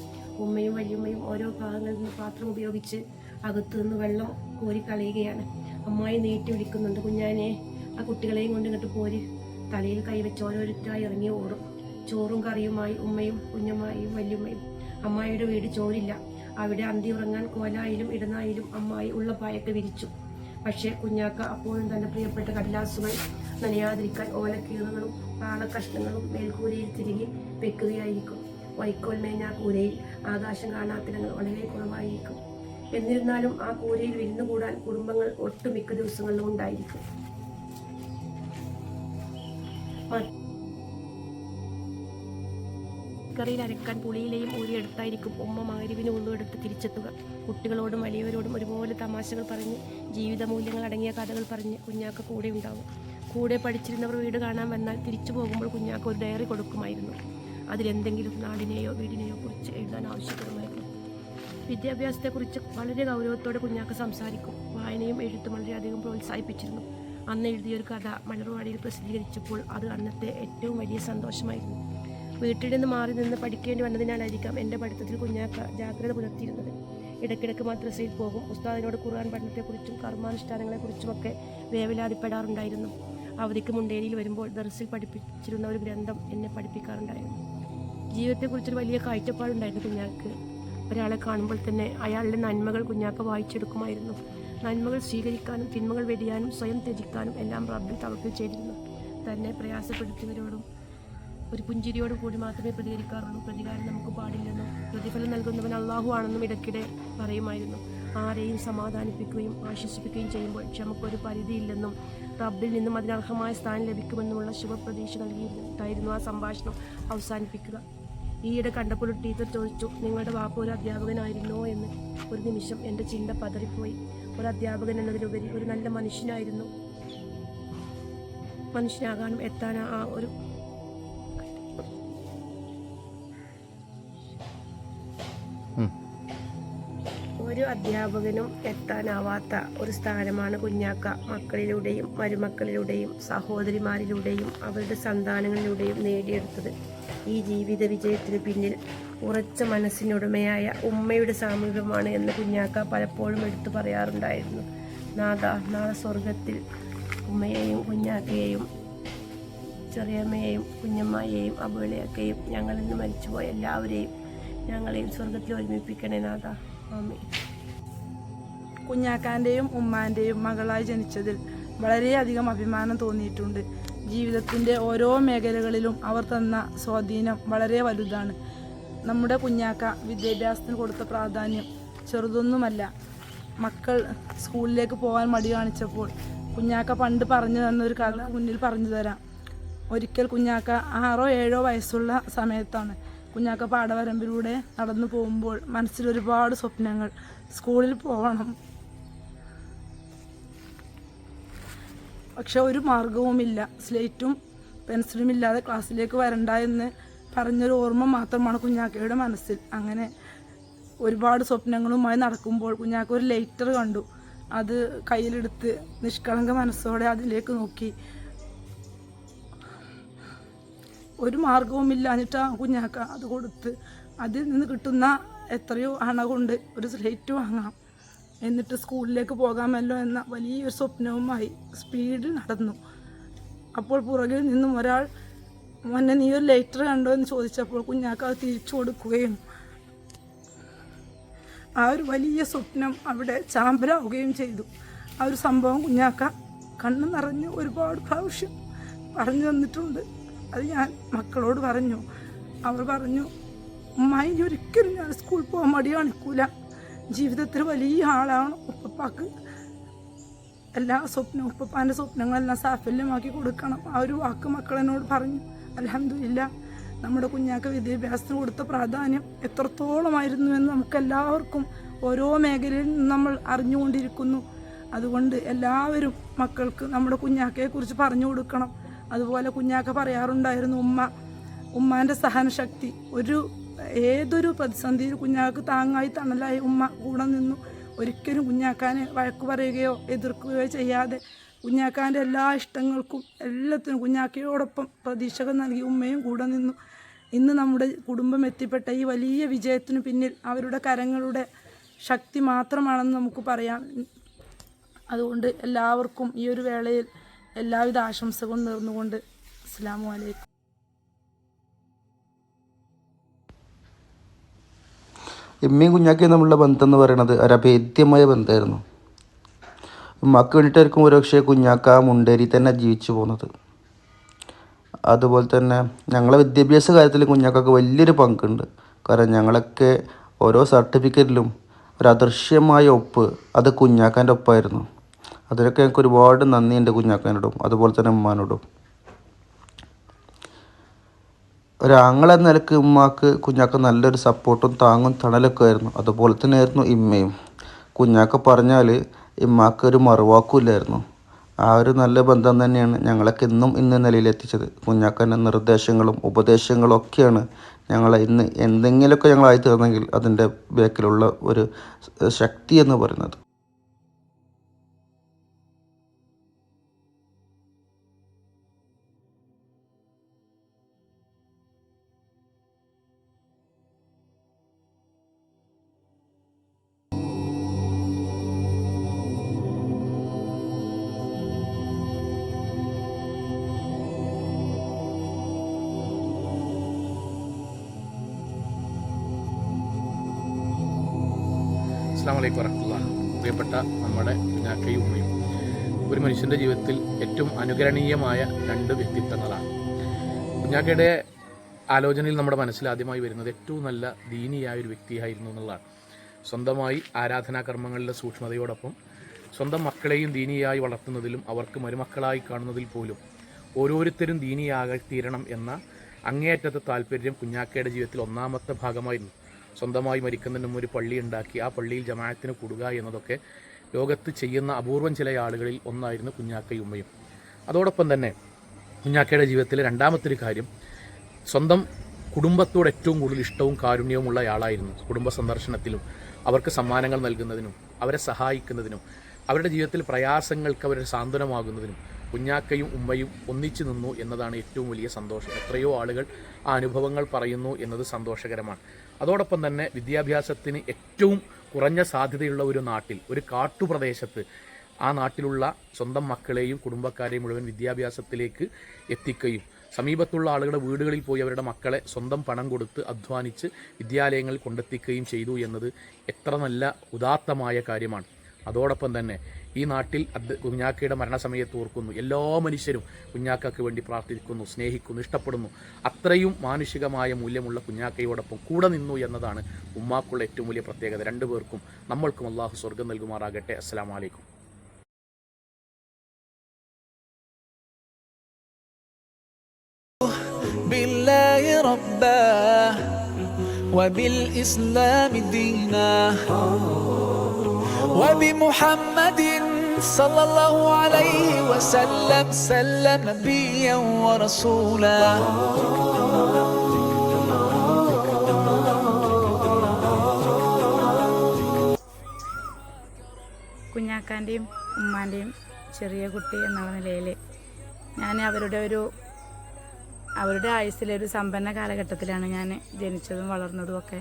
ഉമ്മയും വല്യമ്മയും ഓരോ ഭാഗങ്ങളിൽ നിന്ന് പാത്രം ഉപയോഗിച്ച് അകത്തു നിന്ന് വെള്ളം കോരിക്കളയുകയാണ്. അമ്മായി നീട്ടി വിളിക്കുന്നുണ്ട്, കുഞ്ഞാനെ ആ കുട്ടികളെയും കൊണ്ട് ഇങ്ങോട്ട് പോര്. തലയിൽ കൈവച്ച് ഓരോരുത്തരായി ഇറങ്ങി ഓടും. ചോറും കറിയുമായി ഉമ്മയും കുഞ്ഞമ്മായും വല്യമ്മയും. അമ്മായിയുടെ വീട് ചോരില്ല. അവിടെ അന്തി ഉറങ്ങാൻ കോലായിലും ഇടനായിലും അമ്മായി ഉള്ള പായൊക്കെ വിരിച്ചു. പക്ഷേ കുഞ്ഞാക്ക അപ്പോഴും തൻ്റെ പ്രിയപ്പെട്ട കടലാസുകൾ നനയാതിരിക്കാൻ ഓലക്കീറുകളും പാളക്കഷ്ണങ്ങളും മേൽക്കൂരയിൽ തിരികെ വെക്കുകയായിരിക്കും. വൈക്കോൽ മേഞ്ഞ കൂരയിൽ ആകാശം കാണാത്തിടങ്ങൾ വളരെ കുറവായിരിക്കും. എന്നിരുന്നാലും ആ കൂരയിൽ വിരുന്നു കൂടാൻ കുടുംബങ്ങൾ ഒട്ടുമിക്ക ദിവസങ്ങളിലും ഉണ്ടായിരിക്കും. കറിയിൽ അരക്കാൻ പുളിയിലെയും ഊരിയെടുത്തായിരിക്കും ഉമ്മ മഗ്‌രിബിന് ഉള്ളുവെടുത്ത് തിരിച്ചെത്തുക. കുട്ടികളോടും വലിയവരോടും ഒരുപോലെ തമാശകൾ പറഞ്ഞ് ജീവിത മൂല്യങ്ങൾ അടങ്ങിയ കഥകൾ പറഞ്ഞ് കുഞ്ഞാക്ക കൂടെ ഉണ്ടാവും. കൂടെ പഠിച്ചിരുന്നവർ വീട് കാണാൻ വന്നാൽ തിരിച്ചു പോകുമ്പോൾ കുഞ്ഞാക്ക ഒരു ഡയറി കൊടുക്കുമായിരുന്നു. അതിലെന്തെങ്കിലും നാടിനെയോ വീടിനെയോ കുറിച്ച് എഴുതാൻ ആവശ്യപ്പെടുമായിരുന്നു. വിദ്യാഭ്യാസത്തെക്കുറിച്ച് വളരെ ഗൗരവത്തോടെ കുഞ്ഞാക്ക സംസാരിക്കും. വായനയും എഴുത്തും വളരെയധികം പ്രോത്സാഹിപ്പിച്ചിരുന്നു. അന്ന് എഴുതിയൊരു കഥ മലർവാടിയിൽ പ്രസിദ്ധീകരിച്ചപ്പോൾ അത് അന്നത്തെ ഏറ്റവും വലിയ സന്തോഷമായിരുന്നു. വീട്ടിൽ നിന്ന് മാറി നിന്ന് പഠിക്കേണ്ടി വന്നതിനാലായിരിക്കാം എൻ്റെ പഠിത്തത്തിൽ കുഞ്ഞാക്ക ജാഗ്രത പുലർത്തിയിരുന്നത്. ഇടയ്ക്കിടയ്ക്ക് മദ്രസയിൽ പോകും. ഉസ്താദിനോട് ഖുർആൻ പഠനത്തെക്കുറിച്ചും കർമാനുഷ്ഠാനങ്ങളെക്കുറിച്ചുമൊക്കെ വേവലാതിപ്പെടാറുണ്ടായിരുന്നു. അവധിക്ക് മുണ്ടേരിയിൽ വരുമ്പോൾ ദർസിൽ പഠിപ്പിച്ചിരുന്ന ഒരു ഗ്രന്ഥം എന്നെ പഠിപ്പിക്കാറുണ്ടായിരുന്നു. ജീവിതത്തെക്കുറിച്ചൊരു വലിയ കാഴ്ചപ്പാടുണ്ടായിരുന്നു കുഞ്ഞാക്ക്. ഒരാളെ കാണുമ്പോൾ തന്നെ അയാളുടെ നന്മകൾ കുഞ്ഞാക്ക വായിച്ചെടുക്കുമായിരുന്നു. നന്മകൾ സ്വീകരിക്കാനും തിന്മകൾ വെടിയാനും സ്വയം ത്യജിക്കാനും എല്ലാം റബ്ബിൽ തവക്കൽ ചെയ്തിരുന്നു. തന്നെ പ്രയാസപ്പെടുത്തിയവരോടും ഒരു പുഞ്ചിരിയോടും കൂടി മാത്രമേ പ്രതികരിക്കാറുള്ളൂ. പ്രതികാരം നമുക്ക് പാടില്ലെന്നും പ്രതിഫലം നൽകുന്നവൻ അള്ളാഹു ആണെന്നും ഇടയ്ക്കിടെ പറയുമായിരുന്നു. ആരെയും സമാധാനിപ്പിക്കുകയും ആശ്വസിപ്പിക്കുകയും ചെയ്യുമ്പോൾ ക്ഷമക്കൊരു പരിധിയില്ലെന്നും റബ്ബിൽ നിന്നും അതിനർഹമായ സ്ഥാനം ലഭിക്കുമെന്നുമുള്ള ശുഭപ്രതീക്ഷ നൽകിയിട്ടായിരുന്നു ആ സംഭാഷണം അവസാനിപ്പിക്കുക. ഈയിടെ കണ്ടപ്പോൾ ഒരു ടീച്ചർ ചോദിച്ചു, നിങ്ങളുടെ വാപ്പ ഒരു അധ്യാപകനായിരുന്നോ എന്ന്. ഒരു നിമിഷം എൻ്റെ ചിന്ത പതറിപ്പോയി. ഒരു അധ്യാപകൻ എന്നതിലുപരി ഒരു നല്ല മനുഷ്യനാകാനും എത്താൻ ആ ഒരു അധ്യാപകനും എത്താനാവാത്ത ഒരു സ്ഥാനമാണ് കുഞ്ഞാക്ക മക്കളിലൂടെയും മരുമക്കളിലൂടെയും സഹോദരിമാരിലൂടെയും അവരുടെ സന്താനങ്ങളിലൂടെയും നേടിയെടുത്തത്. ഈ ജീവിത വിജയത്തിന് പിന്നിൽ ഉറച്ച മനസ്സിനുടമയായ ഉമ്മയുടെ സാമീപ്യമാണ് എന്ന് കുഞ്ഞാക്ക പലപ്പോഴും എടുത്തു പറയാറുണ്ടായിരുന്നു. നാളെ സ്വർഗത്തിൽ ഉമ്മയെയും കുഞ്ഞാക്കയെയും ചെറിയമ്മയെയും കുഞ്ഞമ്മയെയും അബുളയൊക്കെയും ഞങ്ങളിൽ നിന്ന് മരിച്ചുപോയ എല്ലാവരെയും ഞങ്ങളെയും സ്വർഗത്തിൽ ഒരുമിപ്പിക്കണേ നാഥ. ആമീൻ. കുഞ്ഞാക്കാൻ്റെയും ഉമ്മാൻ്റെയും മകളായി ജനിച്ചതിൽ വളരെയധികം അഭിമാനം തോന്നിയിട്ടുണ്ട്. ജീവിതത്തിൻ്റെ ഓരോ മേഖലകളിലും അവർ തന്ന സ്വാധീനം വളരെ വലുതാണ്. നമ്മുടെ കുഞ്ഞാക്ക വിദ്യാഭ്യാസത്തിന് കൊടുത്ത പ്രാധാന്യം ചെറുതൊന്നുമല്ല. മക്കൾ സ്കൂളിലേക്ക് പോകാൻ മടി കാണിച്ചപ്പോൾ കുഞ്ഞാക്ക പണ്ട് പറഞ്ഞു തന്നൊരു കഥ മുന്നിൽ പറഞ്ഞു തരാം. ഒരിക്കൽ കുഞ്ഞാക്ക 6 or 7 വയസ്സുള്ള സമയത്താണ്. കുഞ്ഞാക്ക പാടവരമ്പിലൂടെ നടന്നു പോകുമ്പോൾ മനസ്സിലൊരുപാട് സ്വപ്നങ്ങൾ. സ്കൂളിൽ പോകണം, പക്ഷെ ഒരു മാർഗവുമില്ല. സ്ലേറ്റും പെൻസിലും ഇല്ലാതെ ക്ലാസ്സിലേക്ക് വരണ്ട എന്ന് പറഞ്ഞൊരു ഓർമ്മ മാത്രമാണ് കുഞ്ഞാക്കയുടെ മനസ്സിൽ. അങ്ങനെ ഒരുപാട് സ്വപ്നങ്ങളുമായി നടക്കുമ്പോൾ കുഞ്ഞാക്ക ഒരു ലൈറ്റർ കണ്ടു. അത് കയ്യിലെടുത്ത് നിഷ്കളങ്ക മനസ്സോടെ അതിലേക്ക് നോക്കി. ഒരു മാർഗവുമില്ല. എന്നിട്ട് ആ കുഞ്ഞാക്ക അത് കൊടുത്ത് അതിൽ നിന്ന് കിട്ടുന്ന എത്രയോ അണ കൊണ്ട് ഒരു സ്ലേറ്റ് വാങ്ങാം, എന്നിട്ട് സ്കൂളിലേക്ക് പോകാമല്ലോ എന്ന വലിയൊരു സ്വപ്നവുമായി സ്പീഡിൽ നടന്നു. അപ്പോൾ പുറകിൽ നിന്നും ഒരാൾ, മോനെ നീ ഒരു ലൈറ്റർ കണ്ടോ എന്ന് ചോദിച്ചപ്പോൾ കുഞ്ഞാക്ക അത് തിരിച്ചു കൊടുക്കുകയും ആ ഒരു വലിയ സ്വപ്നം അവിടെ ചാമ്പലാവുകയും ചെയ്തു. ആ ഒരു സംഭവം കുഞ്ഞാക്ക കണ്ണു നിറഞ്ഞ് ഒരുപാട് പ്രാവശ്യം പറഞ്ഞു തന്നിട്ടുണ്ട്. അത് ഞാൻ മക്കളോട് പറഞ്ഞു. അവർ പറഞ്ഞു, ഉമ്മായി ഒരിക്കലും ഞാൻ സ്കൂളിൽ പോകാൻ മടി കാണിക്കൂല, ജീവിതത്തിൽ വലിയ ആളാണ് ഉപ്പപ്പാക്ക്, എല്ലാ സ്വപ്നവും ഉപ്പപ്പാൻ്റെ സ്വപ്നങ്ങളെല്ലാം സാഫല്യമാക്കി കൊടുക്കണം. ആ ഒരു വാക്ക് മക്കളെന്നോട് പറഞ്ഞു. അൽഹംദുലില്ലാ, നമ്മുടെ കുഞ്ഞാക്ക വിദ്യാഭ്യാസത്തിന് കൊടുത്ത പ്രാധാന്യം എത്രത്തോളമായിരുന്നു എന്ന് നമുക്കെല്ലാവർക്കും ഓരോ മേഖലയിൽ നിന്ന് നമ്മൾ അറിഞ്ഞുകൊണ്ടിരിക്കുന്നു. അതുകൊണ്ട് എല്ലാവരും മക്കൾക്ക് നമ്മുടെ കുഞ്ഞാക്കയെക്കുറിച്ച് പറഞ്ഞു കൊടുക്കണം. അതുപോലെ കുഞ്ഞാക്ക പറയാറുണ്ടായിരുന്നു, ഉമ്മാൻ്റെ സഹനശക്തി. ഏതൊരു പ്രതിസന്ധിയിൽ കുഞ്ഞാക്ക് താങ്ങായി തണലായി ഉമ്മ കൂടെ നിന്നു. ഒരിക്കലും കുഞ്ഞാക്കാനെ വഴക്ക് പറയുകയോ എതിർക്കുകയോ ചെയ്യാതെ കുഞ്ഞാക്കാൻ്റെ എല്ലാ ഇഷ്ടങ്ങൾക്കും എല്ലാത്തിനും കുഞ്ഞാക്കയോടൊപ്പം പ്രതീക്ഷകൾ നൽകി ഉമ്മയും കൂടെ നിന്നു. ഇന്ന് നമ്മുടെ കുടുംബം എത്തിപ്പെട്ട ഈ വലിയ വിജയത്തിനു പിന്നിൽ അവരുടെ കരങ്ങളുടെ ശക്തി മാത്രമാണെന്ന് നമുക്ക് പറയാം. അതുകൊണ്ട് എല്ലാവർക്കും ഈ ഒരു വേളയിൽ എല്ലാവിധ ആശംസകളും നേർന്നുകൊണ്ട് അസ്സലാമു അലൈക്കും. എമ്മയും കുഞ്ഞാക്കയും തമ്മിലുള്ള ബന്ധം എന്ന് പറയുന്നത് ഒരഭേദ്യമായ ബന്ധമായിരുന്നു. ഉമ്മാക്ക് വേണ്ടിയിട്ടായിരിക്കും ഒരുപക്ഷെ കുഞ്ഞാക്ക മുണ്ടേരി തന്നെ ജീവിച്ചു പോകുന്നത്. അതുപോലെ തന്നെ ഞങ്ങളെ വിദ്യാഭ്യാസ കാര്യത്തിൽ കുഞ്ഞാക്കൊക്കെ വലിയൊരു പങ്കുണ്ട്. കാരണം ഞങ്ങളൊക്കെ ഓരോ സർട്ടിഫിക്കറ്റിലും ഒരു അദൃശ്യമായ ഒപ്പ് അത് കുഞ്ഞാക്കാൻ്റെ ഒപ്പായിരുന്നു. അതിനൊക്കെ ഞങ്ങൾക്ക് ഒരുപാട് നന്ദിയുണ്ട് കുഞ്ഞാക്കാനോടും അതുപോലെ തന്നെ ഉമ്മാനോടും. ഒരാങ്ങളെന്ന നിലക്ക് ഉമ്മാക്ക് കുഞ്ഞാക്ക നല്ലൊരു സപ്പോർട്ടും താങ്ങും തണലൊക്കെ ആയിരുന്നു. അതുപോലെ തന്നെ ആയിരുന്നു ഇമ്മയും. കുഞ്ഞാക്ക പറഞ്ഞാൽ ഇമ്മാക്ക് ഒരു മറുവാക്കുമില്ലായിരുന്നു. ആ ഒരു നല്ല ബന്ധം തന്നെയാണ് ഞങ്ങളൊക്കെ ഇന്നും ഇന്ന് നിലയിലെത്തിച്ചത്. കുഞ്ഞാക്കൻ്റെ നിർദ്ദേശങ്ങളും ഉപദേശങ്ങളും ഒക്കെയാണ് ഞങ്ങളെ ഇന്ന് എന്തെങ്കിലുമൊക്കെ ഞങ്ങളായി തീർന്നെങ്കിൽ അതിൻ്റെ ബാക്കിലുള്ള ഒരു ശക്തി എന്ന് പറയുന്നത്. അസ്സലാമു അലൈക്കും വറഹ്മത്തുള്ളാഹി. പ്രിയപ്പെട്ട നമ്മുടെ കുഞ്ഞാക്കയും ഉമ്മയും ഒരു മനുഷ്യൻ്റെ ജീവിതത്തിൽ ഏറ്റവും അനുകരണീയമായ രണ്ട് വ്യക്തിത്വങ്ങളാണ്. കുഞ്ഞാക്കയുടെ ആലോചനയിൽ നമ്മുടെ മനസ്സിൽ ആദ്യമായി വരുന്നത് ഏറ്റവും നല്ല ദീനിയായ ഒരു വ്യക്തിയായിരുന്നു എന്നുള്ളതാണ്. സ്വന്തമായി ആരാധനാകർമ്മങ്ങളിലെ സൂക്ഷ്മതയോടൊപ്പം സ്വന്തം മക്കളെയും ദീനിയായി വളർത്തുന്നതിലും അവർക്ക് മരുമക്കളായി കാണുന്നതിൽ പോലും ഓരോരുത്തരും ദീനിയാകെ തീരണം എന്ന അങ്ങേയറ്റത്തെ താല്പര്യം കുഞ്ഞാക്കയുടെ ജീവിതത്തിൽ ഒന്നാമത്തെ ഭാഗമായിരുന്നു. സ്വന്തമായി മരിക്കുന്നതിന് മുമ്പ് ഒരു പള്ളി ഉണ്ടാക്കി ആ പള്ളിയിൽ ജമാഅത്തിന് കൂടുക എന്നതൊക്കെ ലോകത്ത് ചെയ്യുന്ന അപൂർവം ചില ആളുകളിൽ ഒന്നായിരുന്നു കുഞ്ഞാക്കയും ഉമ്മയും. അതോടൊപ്പം തന്നെ കുഞ്ഞാക്കയുടെ ജീവിതത്തിലെ രണ്ടാമത്തെ ഒരു കാര്യം, സ്വന്തം കുടുംബത്തോട് ഏറ്റവും കൂടുതൽ ഇഷ്ടവും കാരുണ്യവുമുള്ള ആളായിരുന്നു. കുടുംബ സന്ദർശനത്തിലും അവർക്ക് സമ്മാനങ്ങൾ നൽകുന്നതിനും അവരെ സഹായിക്കുന്നതിനും അവരുടെ ജീവിതത്തിൽ പ്രയാസങ്ങൾക്ക് അവരുടെ സാന്ത്വനമാകുന്നതിനും കുഞ്ഞാക്കയും ഉമ്മയും ഒന്നിച്ചു നിന്നു എന്നതാണ് ഏറ്റവും വലിയ സന്തോഷം. എത്രയോ ആളുകൾ ആ അനുഭവങ്ങൾ പറയുന്നു എന്നത് സന്തോഷകരമാണ്. അതോടൊപ്പം തന്നെ വിദ്യാഭ്യാസത്തിന് ഏറ്റവും കുറഞ്ഞ സാധ്യതയുള്ള ഒരു നാട്ടിൽ, ഒരു കാട്ടുപ്രദേശത്ത്, ആ നാട്ടിലുള്ള സ്വന്തം മക്കളെയും കുടുംബക്കാരെയും മുഴുവൻ വിദ്യാഭ്യാസത്തിലേക്ക് എത്തിക്കുകയും സമീപത്തുള്ള ആളുകളുടെ വീടുകളിൽ പോയി അവരുടെ മക്കളെ സ്വന്തം പണം കൊടുത്ത് അധ്വാനിച്ച് വിദ്യാലയങ്ങളിൽ കൊണ്ടെത്തിക്കുകയും ചെയ്തു എന്നത് എത്ര നല്ല ഉദാത്തമായ കാര്യമാണ്. അതോടൊപ്പം തന്നെ ഈ നാട്ടിൽ കുഞ്ഞാക്കയുടെ മരണസമയത്ത് ഓർക്കുന്നു, എല്ലാ മനുഷ്യരും കുഞ്ഞാക്കയ്ക്ക് വേണ്ടി പ്രാർത്ഥിക്കുന്നു, സ്നേഹിക്കുന്നു, ഇഷ്ടപ്പെടുന്നു. അത്രയും മാനുഷികമായ മൂല്യമുള്ള കുഞ്ഞാക്കയോടൊപ്പം കൂടെ നിന്നു എന്നതാണ് ഉമ്മാക്കുള്ള ഏറ്റവും വലിയ പ്രത്യേകത. രണ്ടുപേർക്കും നമ്മൾക്കും അള്ളാഹു സ്വർഗം നൽകുമാറാകട്ടെ. അസ്സലാമു അലൈക്കും. بالله ربا وبالإسلام دينا وبمحمد صلى الله عليه وسلم سلم نبيا ورسولا. കുഞ്ഞാക്കാൻ്റെയും ഉമ്മാൻ്റെയും ചെറിയ കുട്ടി എന്നുള്ള നിലയിൽ ഞാൻ അവരുടെ ആയുസ്സിലെ ഒരു സമ്പന്ന കാലഘട്ടത്തിലാണ് ഞാൻ ജനിച്ചതും വളർന്നതും ഒക്കെ.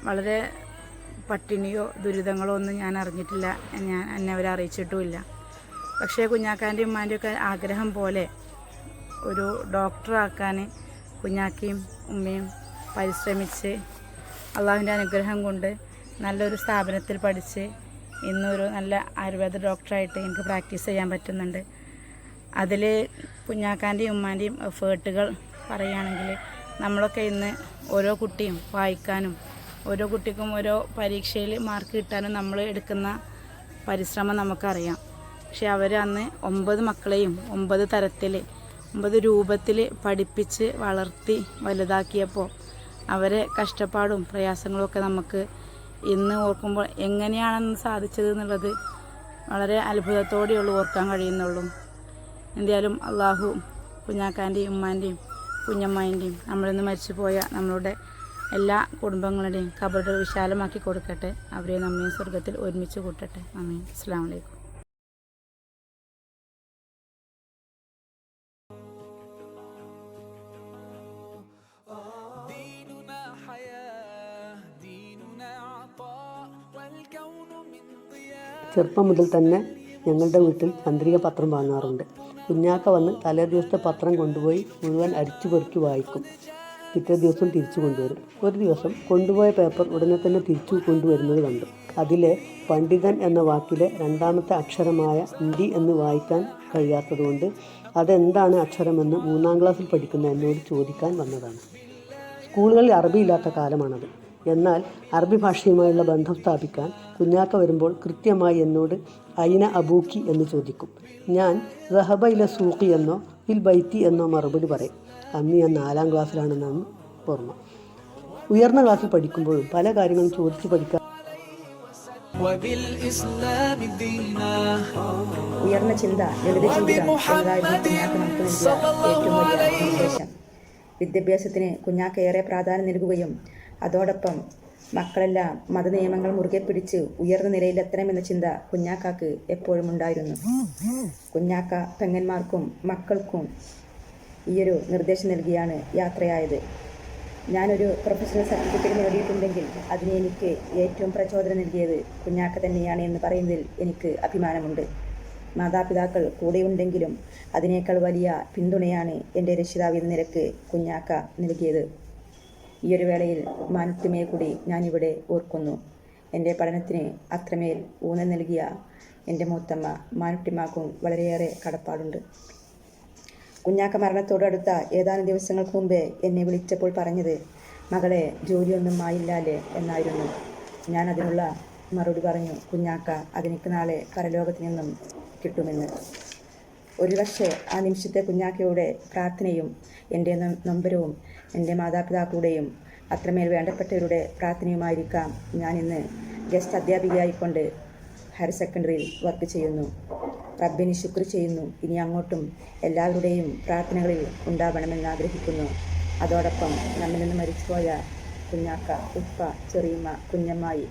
വളരെ പട്ടിണിയോ ദുരിതങ്ങളോ ഒന്നും ഞാൻ അറിഞ്ഞിട്ടില്ല, എന്നെ അവരെ അറിയിച്ചിട്ടുമില്ല. പക്ഷേ കുഞ്ഞാക്കാൻ്റെയും ഉമ്മാൻ്റെയും ഒക്കെ ആഗ്രഹം പോലെ ഒരു ഡോക്ടറാക്കാൻ കുഞ്ഞാക്കയും ഉമ്മയും പരിശ്രമിച്ച് അള്ളാഹുവിൻ്റെ അനുഗ്രഹം കൊണ്ട് നല്ലൊരു സ്ഥാപനത്തിൽ പഠിച്ച് ഇന്നൊരു നല്ല ആയുർവേദ ഡോക്ടറായിട്ട് എനിക്ക് പ്രാക്ടീസ് ചെയ്യാൻ പറ്റുന്നുണ്ട്. അതിൽ കുഞ്ഞാക്കാൻ്റെയും ഉമ്മാൻ്റെയും എഫേർട്ടുകൾ പറയുകയാണെങ്കിൽ, നമ്മളൊക്കെ ഇന്ന് ഓരോ കുട്ടിയും വായിക്കാനും ഓരോ കുട്ടിക്കും ഓരോ പരീക്ഷയിൽ മാർക്ക് കിട്ടാനും നമ്മൾ എടുക്കുന്ന പരിശ്രമം നമുക്കറിയാം. പക്ഷെ അവർ അന്ന് 9 മക്കളെയും 9 തരത്തിൽ 9 രൂപത്തിൽ പഠിപ്പിച്ച് വളർത്തി വലുതാക്കിയപ്പോൾ അവരെ കഷ്ടപ്പാടും പ്രയാസങ്ങളും ഒക്കെ നമുക്ക് ഇന്ന് ഓർക്കുമ്പോൾ എങ്ങനെയാണെന്ന് സാധിച്ചത് എന്നുള്ളത് വളരെ അത്ഭുതത്തോടെയുള്ളൂ ഓർക്കാൻ കഴിയുന്നുള്ളൂ. എന്തായാലും അള്ളാഹു കുഞ്ഞാക്കാൻ്റെയും ഉമ്മാൻ്റെയും കുഞ്ഞമ്മാൻ്റെയും നമ്മളിന്ന് മരിച്ചുപോയ നമ്മളുടെ എല്ലാ കുടുംബങ്ങളുടെയും ഖബറുകൾ വിശാലമാക്കി കൊടുക്കട്ടെ. അവരെ നമ്മയും സ്വർഗത്തിൽ ഒരുമിച്ച് കൂട്ടട്ടെ. ആമീൻ. അസ്സലാമു അലൈക്കും. ചെറുപ്പം മുതൽ തന്നെ ഞങ്ങളുടെ വീട്ടിൽ ചന്ദ്രിക പത്രം വാങ്ങാറുണ്ട്. കുഞ്ഞാക്ക വന്ന് തലേ ദിവസത്തെ പത്രം കൊണ്ടുപോയി മുഴുവൻ അരിച്ചു പെറുക്കി വായിക്കും. പിറ്റേ ദിവസം തിരിച്ചു കൊണ്ടുവരും. ഒരു ദിവസം കൊണ്ടുപോയ പേപ്പർ ഉടനെ തന്നെ തിരിച്ചു കൊണ്ടുവരുന്നത് കണ്ടു. അതിലെ പണ്ഡിതൻ എന്ന വാക്കിലെ രണ്ടാമത്തെ അക്ഷരമായ ഹിന്ദി എന്ന് വായിക്കാൻ കഴിയാത്തതുകൊണ്ട് അതെന്താണ് അക്ഷരമെന്ന് 3ാം ക്ലാസ്സിൽ പഠിക്കുന്ന എന്നോട് ചോദിക്കാൻ വന്നതാണ്. സ്കൂളുകളിൽ അറബിയില്ലാത്ത കാലമാണത്. എന്നാൽ അറബി ഭാഷയുമായുള്ള ബന്ധം സ്ഥാപിക്കാൻ കുഞ്ഞാക്ക വരുമ്പോൾ കൃത്യമായി എന്നോട് ഐന അബൂക്കി എന്ന് ചോദിക്കും. ഞാൻ റഹബ ഇല സൂഖി എന്നോ ഇൽ ബൈത്തി എന്നോ മറുപടി പറയും. അന്ന് ഞാൻ 4ാം ക്ലാസ്സിലാണെന്നാണ് ഓർമ്മ. ഉയർന്ന ക്ലാസ്സിൽ പഠിക്കുമ്പോഴും പല കാര്യങ്ങളും ചോദിച്ച് പഠിക്കാൻ ഉയർന്ന ചിന്ത, ലളിത ജീവിതം എന്നതായിരുന്നു കുഞ്ഞാക്ക നമുക്ക് നൽകിയ ഏറ്റവും വലിയ നിർദ്ദേശം. വിദ്യാഭ്യാസത്തിന് കുഞ്ഞാക്ക ഏറെ പ്രാധാന്യം നൽകുകയും അതോടൊപ്പം മക്കളെല്ലാം മതനിയമങ്ങൾ മുറുകെ പിടിച്ച് ഉയർന്ന നിലയിലെത്തണമെന്ന ചിന്ത കുഞ്ഞാക്കാക്ക് എപ്പോഴും ഉണ്ടായിരുന്നു. കുഞ്ഞാക്ക പെങ്ങന്മാർക്കും മക്കൾക്കും ഈയൊരു നിർദ്ദേശം നൽകിയാണ് യാത്രയായത്. ഞാനൊരു പ്രൊഫഷണൽ സർട്ടിഫിക്കറ്റ് നേടിയിട്ടുണ്ടെങ്കിൽ അതിന് എനിക്ക് ഏറ്റവും പ്രചോദനം നൽകിയത് കുഞ്ഞാക്ക തന്നെയാണ് എന്ന് പറയുന്നതിൽ എനിക്ക് അഭിമാനമുണ്ട്. മാതാപിതാക്കൾ കൂടെയുണ്ടെങ്കിലും അതിനേക്കാൾ വലിയ പിന്തുണയാണ് എൻ്റെ രക്ഷിതാവ് എന്ന നിലക്ക് കുഞ്ഞാക്ക നൽകിയത്. ഈയൊരു വേളയിൽ മാനത്യമയെ കൂടി ഞാനിവിടെ ഓർക്കുന്നു. എൻ്റെ പഠനത്തിന് അത്രമേൽ ഊന്നൽ നൽകിയ എൻ്റെ മൂത്തമ്മ മാനുട്ടിമാക്കും വളരെയേറെ കടപ്പാടുണ്ട്. കുഞ്ഞാക്ക മരണത്തോടടുത്ത ഏതാനും ദിവസങ്ങൾക്ക് മുമ്പേ എന്നെ വിളിച്ചപ്പോൾ പറഞ്ഞത്, മകളെ ജോലിയൊന്നും ആയില്ലാലേ എന്നായിരുന്നു. ഞാൻ അതിനുള്ള മറുപടി പറഞ്ഞു, കുഞ്ഞാക്ക അതെനിക്ക് നാളെ പരലോകത്ത് നിന്നും കിട്ടുമെന്ന്. ഒരു പക്ഷേ ആ നിമിഷത്തെ കുഞ്ഞാക്കയുടെ പ്രാർത്ഥനയും എൻ്റെ നൊമ്പരവും എൻ്റെ മാതാപിതാക്കളുടെയും അത്രമേൽ വേണ്ടപ്പെട്ടവരുടെ പ്രാർത്ഥനയുമായിരിക്കാം ഞാനിന്ന് ഗസ്റ്റ് അധ്യാപികയായിക്കൊണ്ട് ഹയർ സെക്കൻഡറിയിൽ വർക്ക് ചെയ്യുന്നു. റബ്ബിന് ശുക്ർ ചെയ്യുന്നു. ഇനി അങ്ങോട്ടും എല്ലാവരുടെയും പ്രാർത്ഥനകളിൽ ഉണ്ടാവണമെന്ന് ആഗ്രഹിക്കുന്നു. അതോടൊപ്പം നമ്മിൽ നിന്ന് മരിച്ചുപോയ കുഞ്ഞാക്ക, ഉപ്പ, ചെറിയമ്മ, കുഞ്ഞമ്മായി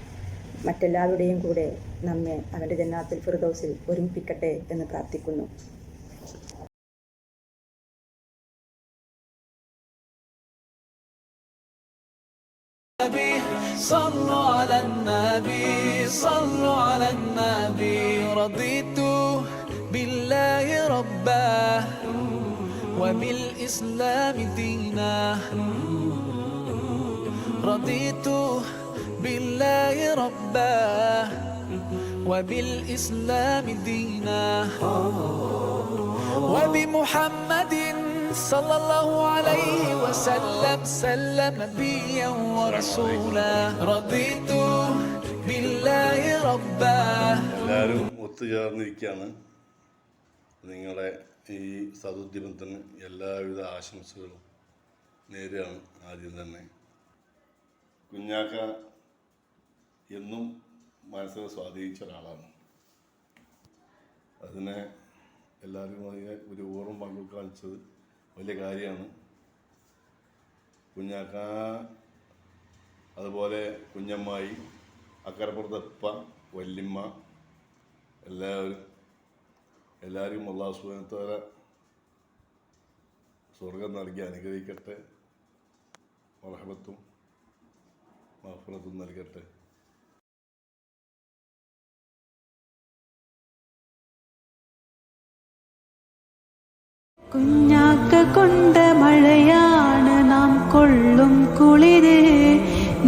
മറ്റെല്ലാവരുടെയും കൂടെ നമ്മെ അവൻ്റെ ജന്നാത്തുൽ ഫിർദൗസിൽ ഒരുമിപ്പിക്കട്ടെ എന്ന് പ്രാർത്ഥിക്കുന്നു. صلوا على النبي صلوا على النبي رضيت بالله ربا وبالإسلام دينا رضيت بالله ربا وبالإسلام دينا وبمحمد صلى الله عليه وسلم سلم نبيا ورسولا رضيت بالله ربا. എല്ലാവരും ഒത്തുചേർന്നിരിക്കുകയാണ്. നിങ്ങളെ ഈ സതുദ്യമത്തിന് എല്ലാവിധ ആശംസകളും നേരെയാണ്. ആദ്യം തന്നെ കുഞ്ഞാക്ക എന്നും മനസ്സിനെ സ്വാധീനിച്ച ഒരാളാണ്. അതിനെ എല്ലാവരും ഒരു ഓർമ്മ പങ്കുവെക്കാണിച്ചത് വലിയ കാര്യമാണ്. കുഞ്ഞാക്ക, അതുപോലെ കുഞ്ഞമ്മായി, അക്കരപ്പുറത്തെ ഉപ്പ, വല്യമ്മ, എല്ലാവരും അല്ലാഹു സുബ്ഹാനഹു വ തആല സ്വർഗം നൽകി അനുഗ്രഹിക്കട്ടെ, റഹ്മത്തും മഗ്ഫിറത്തും നൽകട്ടെ. കുഞ്ഞാക്ക കൊണ്ട മഴയാണ് നാം കൊള്ളും കുളിര്,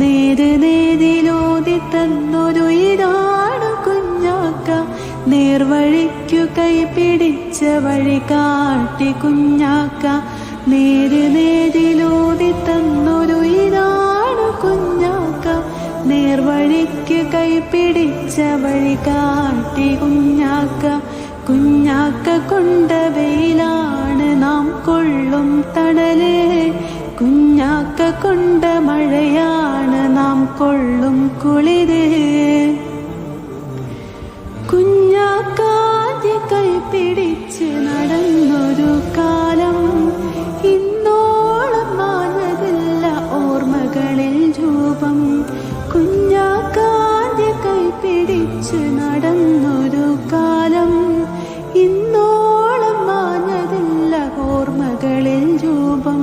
നേര് നേരിലോതി തന്നൊരു ഇതാണ് കുഞ്ഞാക്ക, നേർവഴിക്കു കൈപിടിച്ച വഴി കാട്ടി കുഞ്ഞാക്ക, നേര് നേരിലോതി തന്നൊരു ഇതാണ് കുഞ്ഞാക്ക, നേർവഴിക്ക് കൈപിടിച്ച വഴി കാട്ടി കുഞ്ഞാക്ക. കുഞ്ഞാക്ക കൊണ്ട വെയിലാണ് നാം കൊള്ളും തണല്, കുഞ്ഞാക്ക കൊണ്ട മഴയാണ് നാം കൊള്ളും കുളിര്. കുഞ്ഞാക്കാദ്യ കൈപിടിച്ച് നടന്നൊരു കാലം ഇന്നോളം മാഞ്ഞതില്ല ഓർമ്മകളിൽ രൂപം. കുഞ്ഞാക്കാദ്യ കൈപിടിച്ച് നടന്നൊരു കാലം ഇന്നോളം മാഞ്ഞതില്ല ഓർമ്മകളിൽ രൂപം.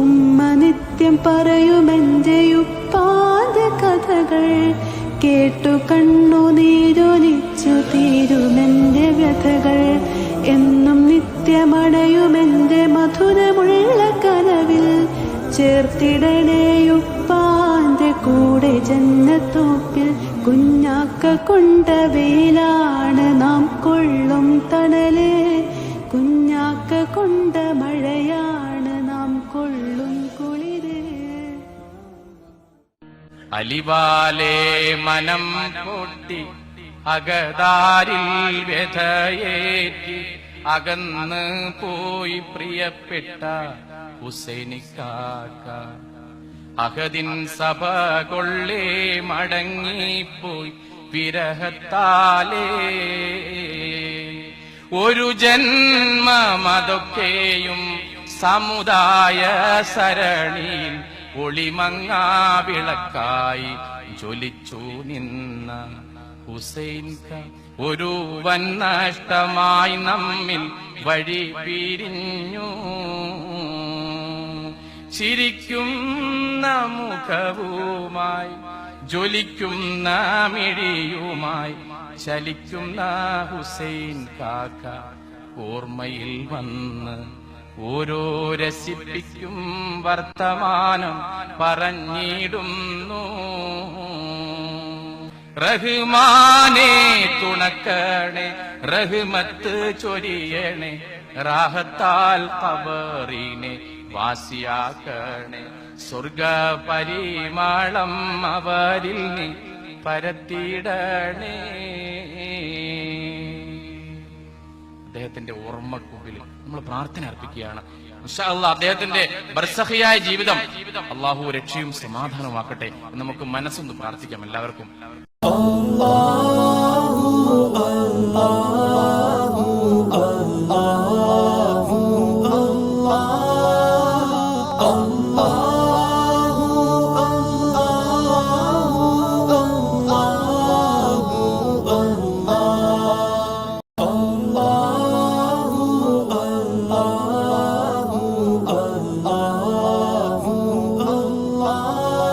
ഉമ്മ നിത്യം പറയുമെൻ്റെ ഉപ്പാന്റെ കഥകൾ കേട്ടു കണ്ണുനീരൊലിച്ചു തീരുമെൻ്റെ വ്യഥകൾ. എന്നും നിത്യമണയുമെൻ്റെ മധുരമുള്ള കനവിൽ ചേർത്തിടണേ ഉപ്പാന്റെ കൂടെ ജന്നത്തോപ്പിൽ. കുഞ്ഞാക്ക കൊണ്ട വെയിലാണ് നാം കൊള്ളും തണല്, കുഞ്ഞാക്ക കൊണ്ട മഴയാണ് നാം കൊള്ളും കുളിര്. അലിവാലേ മനം പൊട്ടി അകതാരിൽ വ്യഥയേറ്റി അകന്ന് പോയി പ്രിയപ്പെട്ട ഹുസൈനിക്കാക്ക. അഹദിൻ സഭ കൊള്ളേ മടങ്ങിപ്പോയി വിരഹത്താലേ. ഒരു ജന്മമതൊക്കെയും സമുദായ സരണിയിൽ ഒളിമങ്ങാ വിളക്കായി ജ്വലിച്ചു നിന്ന ഹുസൈൻക ഒരു വൻ നഷ്ടമായി നമ്മിൽ വഴി പിരിഞ്ഞു. ചിരിക്കുന്ന മുഖവുമായി ജ്വലിക്കുന്ന മിഴിയുമായി ചലിക്കുന്ന ഹുസൈൻ കാക്ക ഓർമ്മയിൽ വന്ന് ഓരോ രസിപ്പിക്കും വർത്തമാനം പറഞ്ഞിടുന്നു. റഹ്മാനെ തുണക്കണേ, റഹ്മത്ത് ചൊരിയണേ, റാഹത്താൽ ഖബറിനെ വാസിയാക്കണേ, സ്വർഗ പരിമളം അവരിൽ നീ പരത്തിയിടണേ. അദ്ദേഹത്തിന്റെ ഓർമ്മക്കുമ്പിൽ നമ്മൾ പ്രാർത്ഥന അർപ്പിക്കുകയാണ്. ഇൻഷാ അല്ലാഹ് അദ്ദേഹത്തിന്റെ ബർസഖിയായ ജീവിതം അള്ളാഹു രക്ഷയും സമാധാനമാക്കട്ടെ. നമുക്ക് മനസ്സൊന്ന് പ്രാർത്ഥിക്കാം എല്ലാവർക്കും.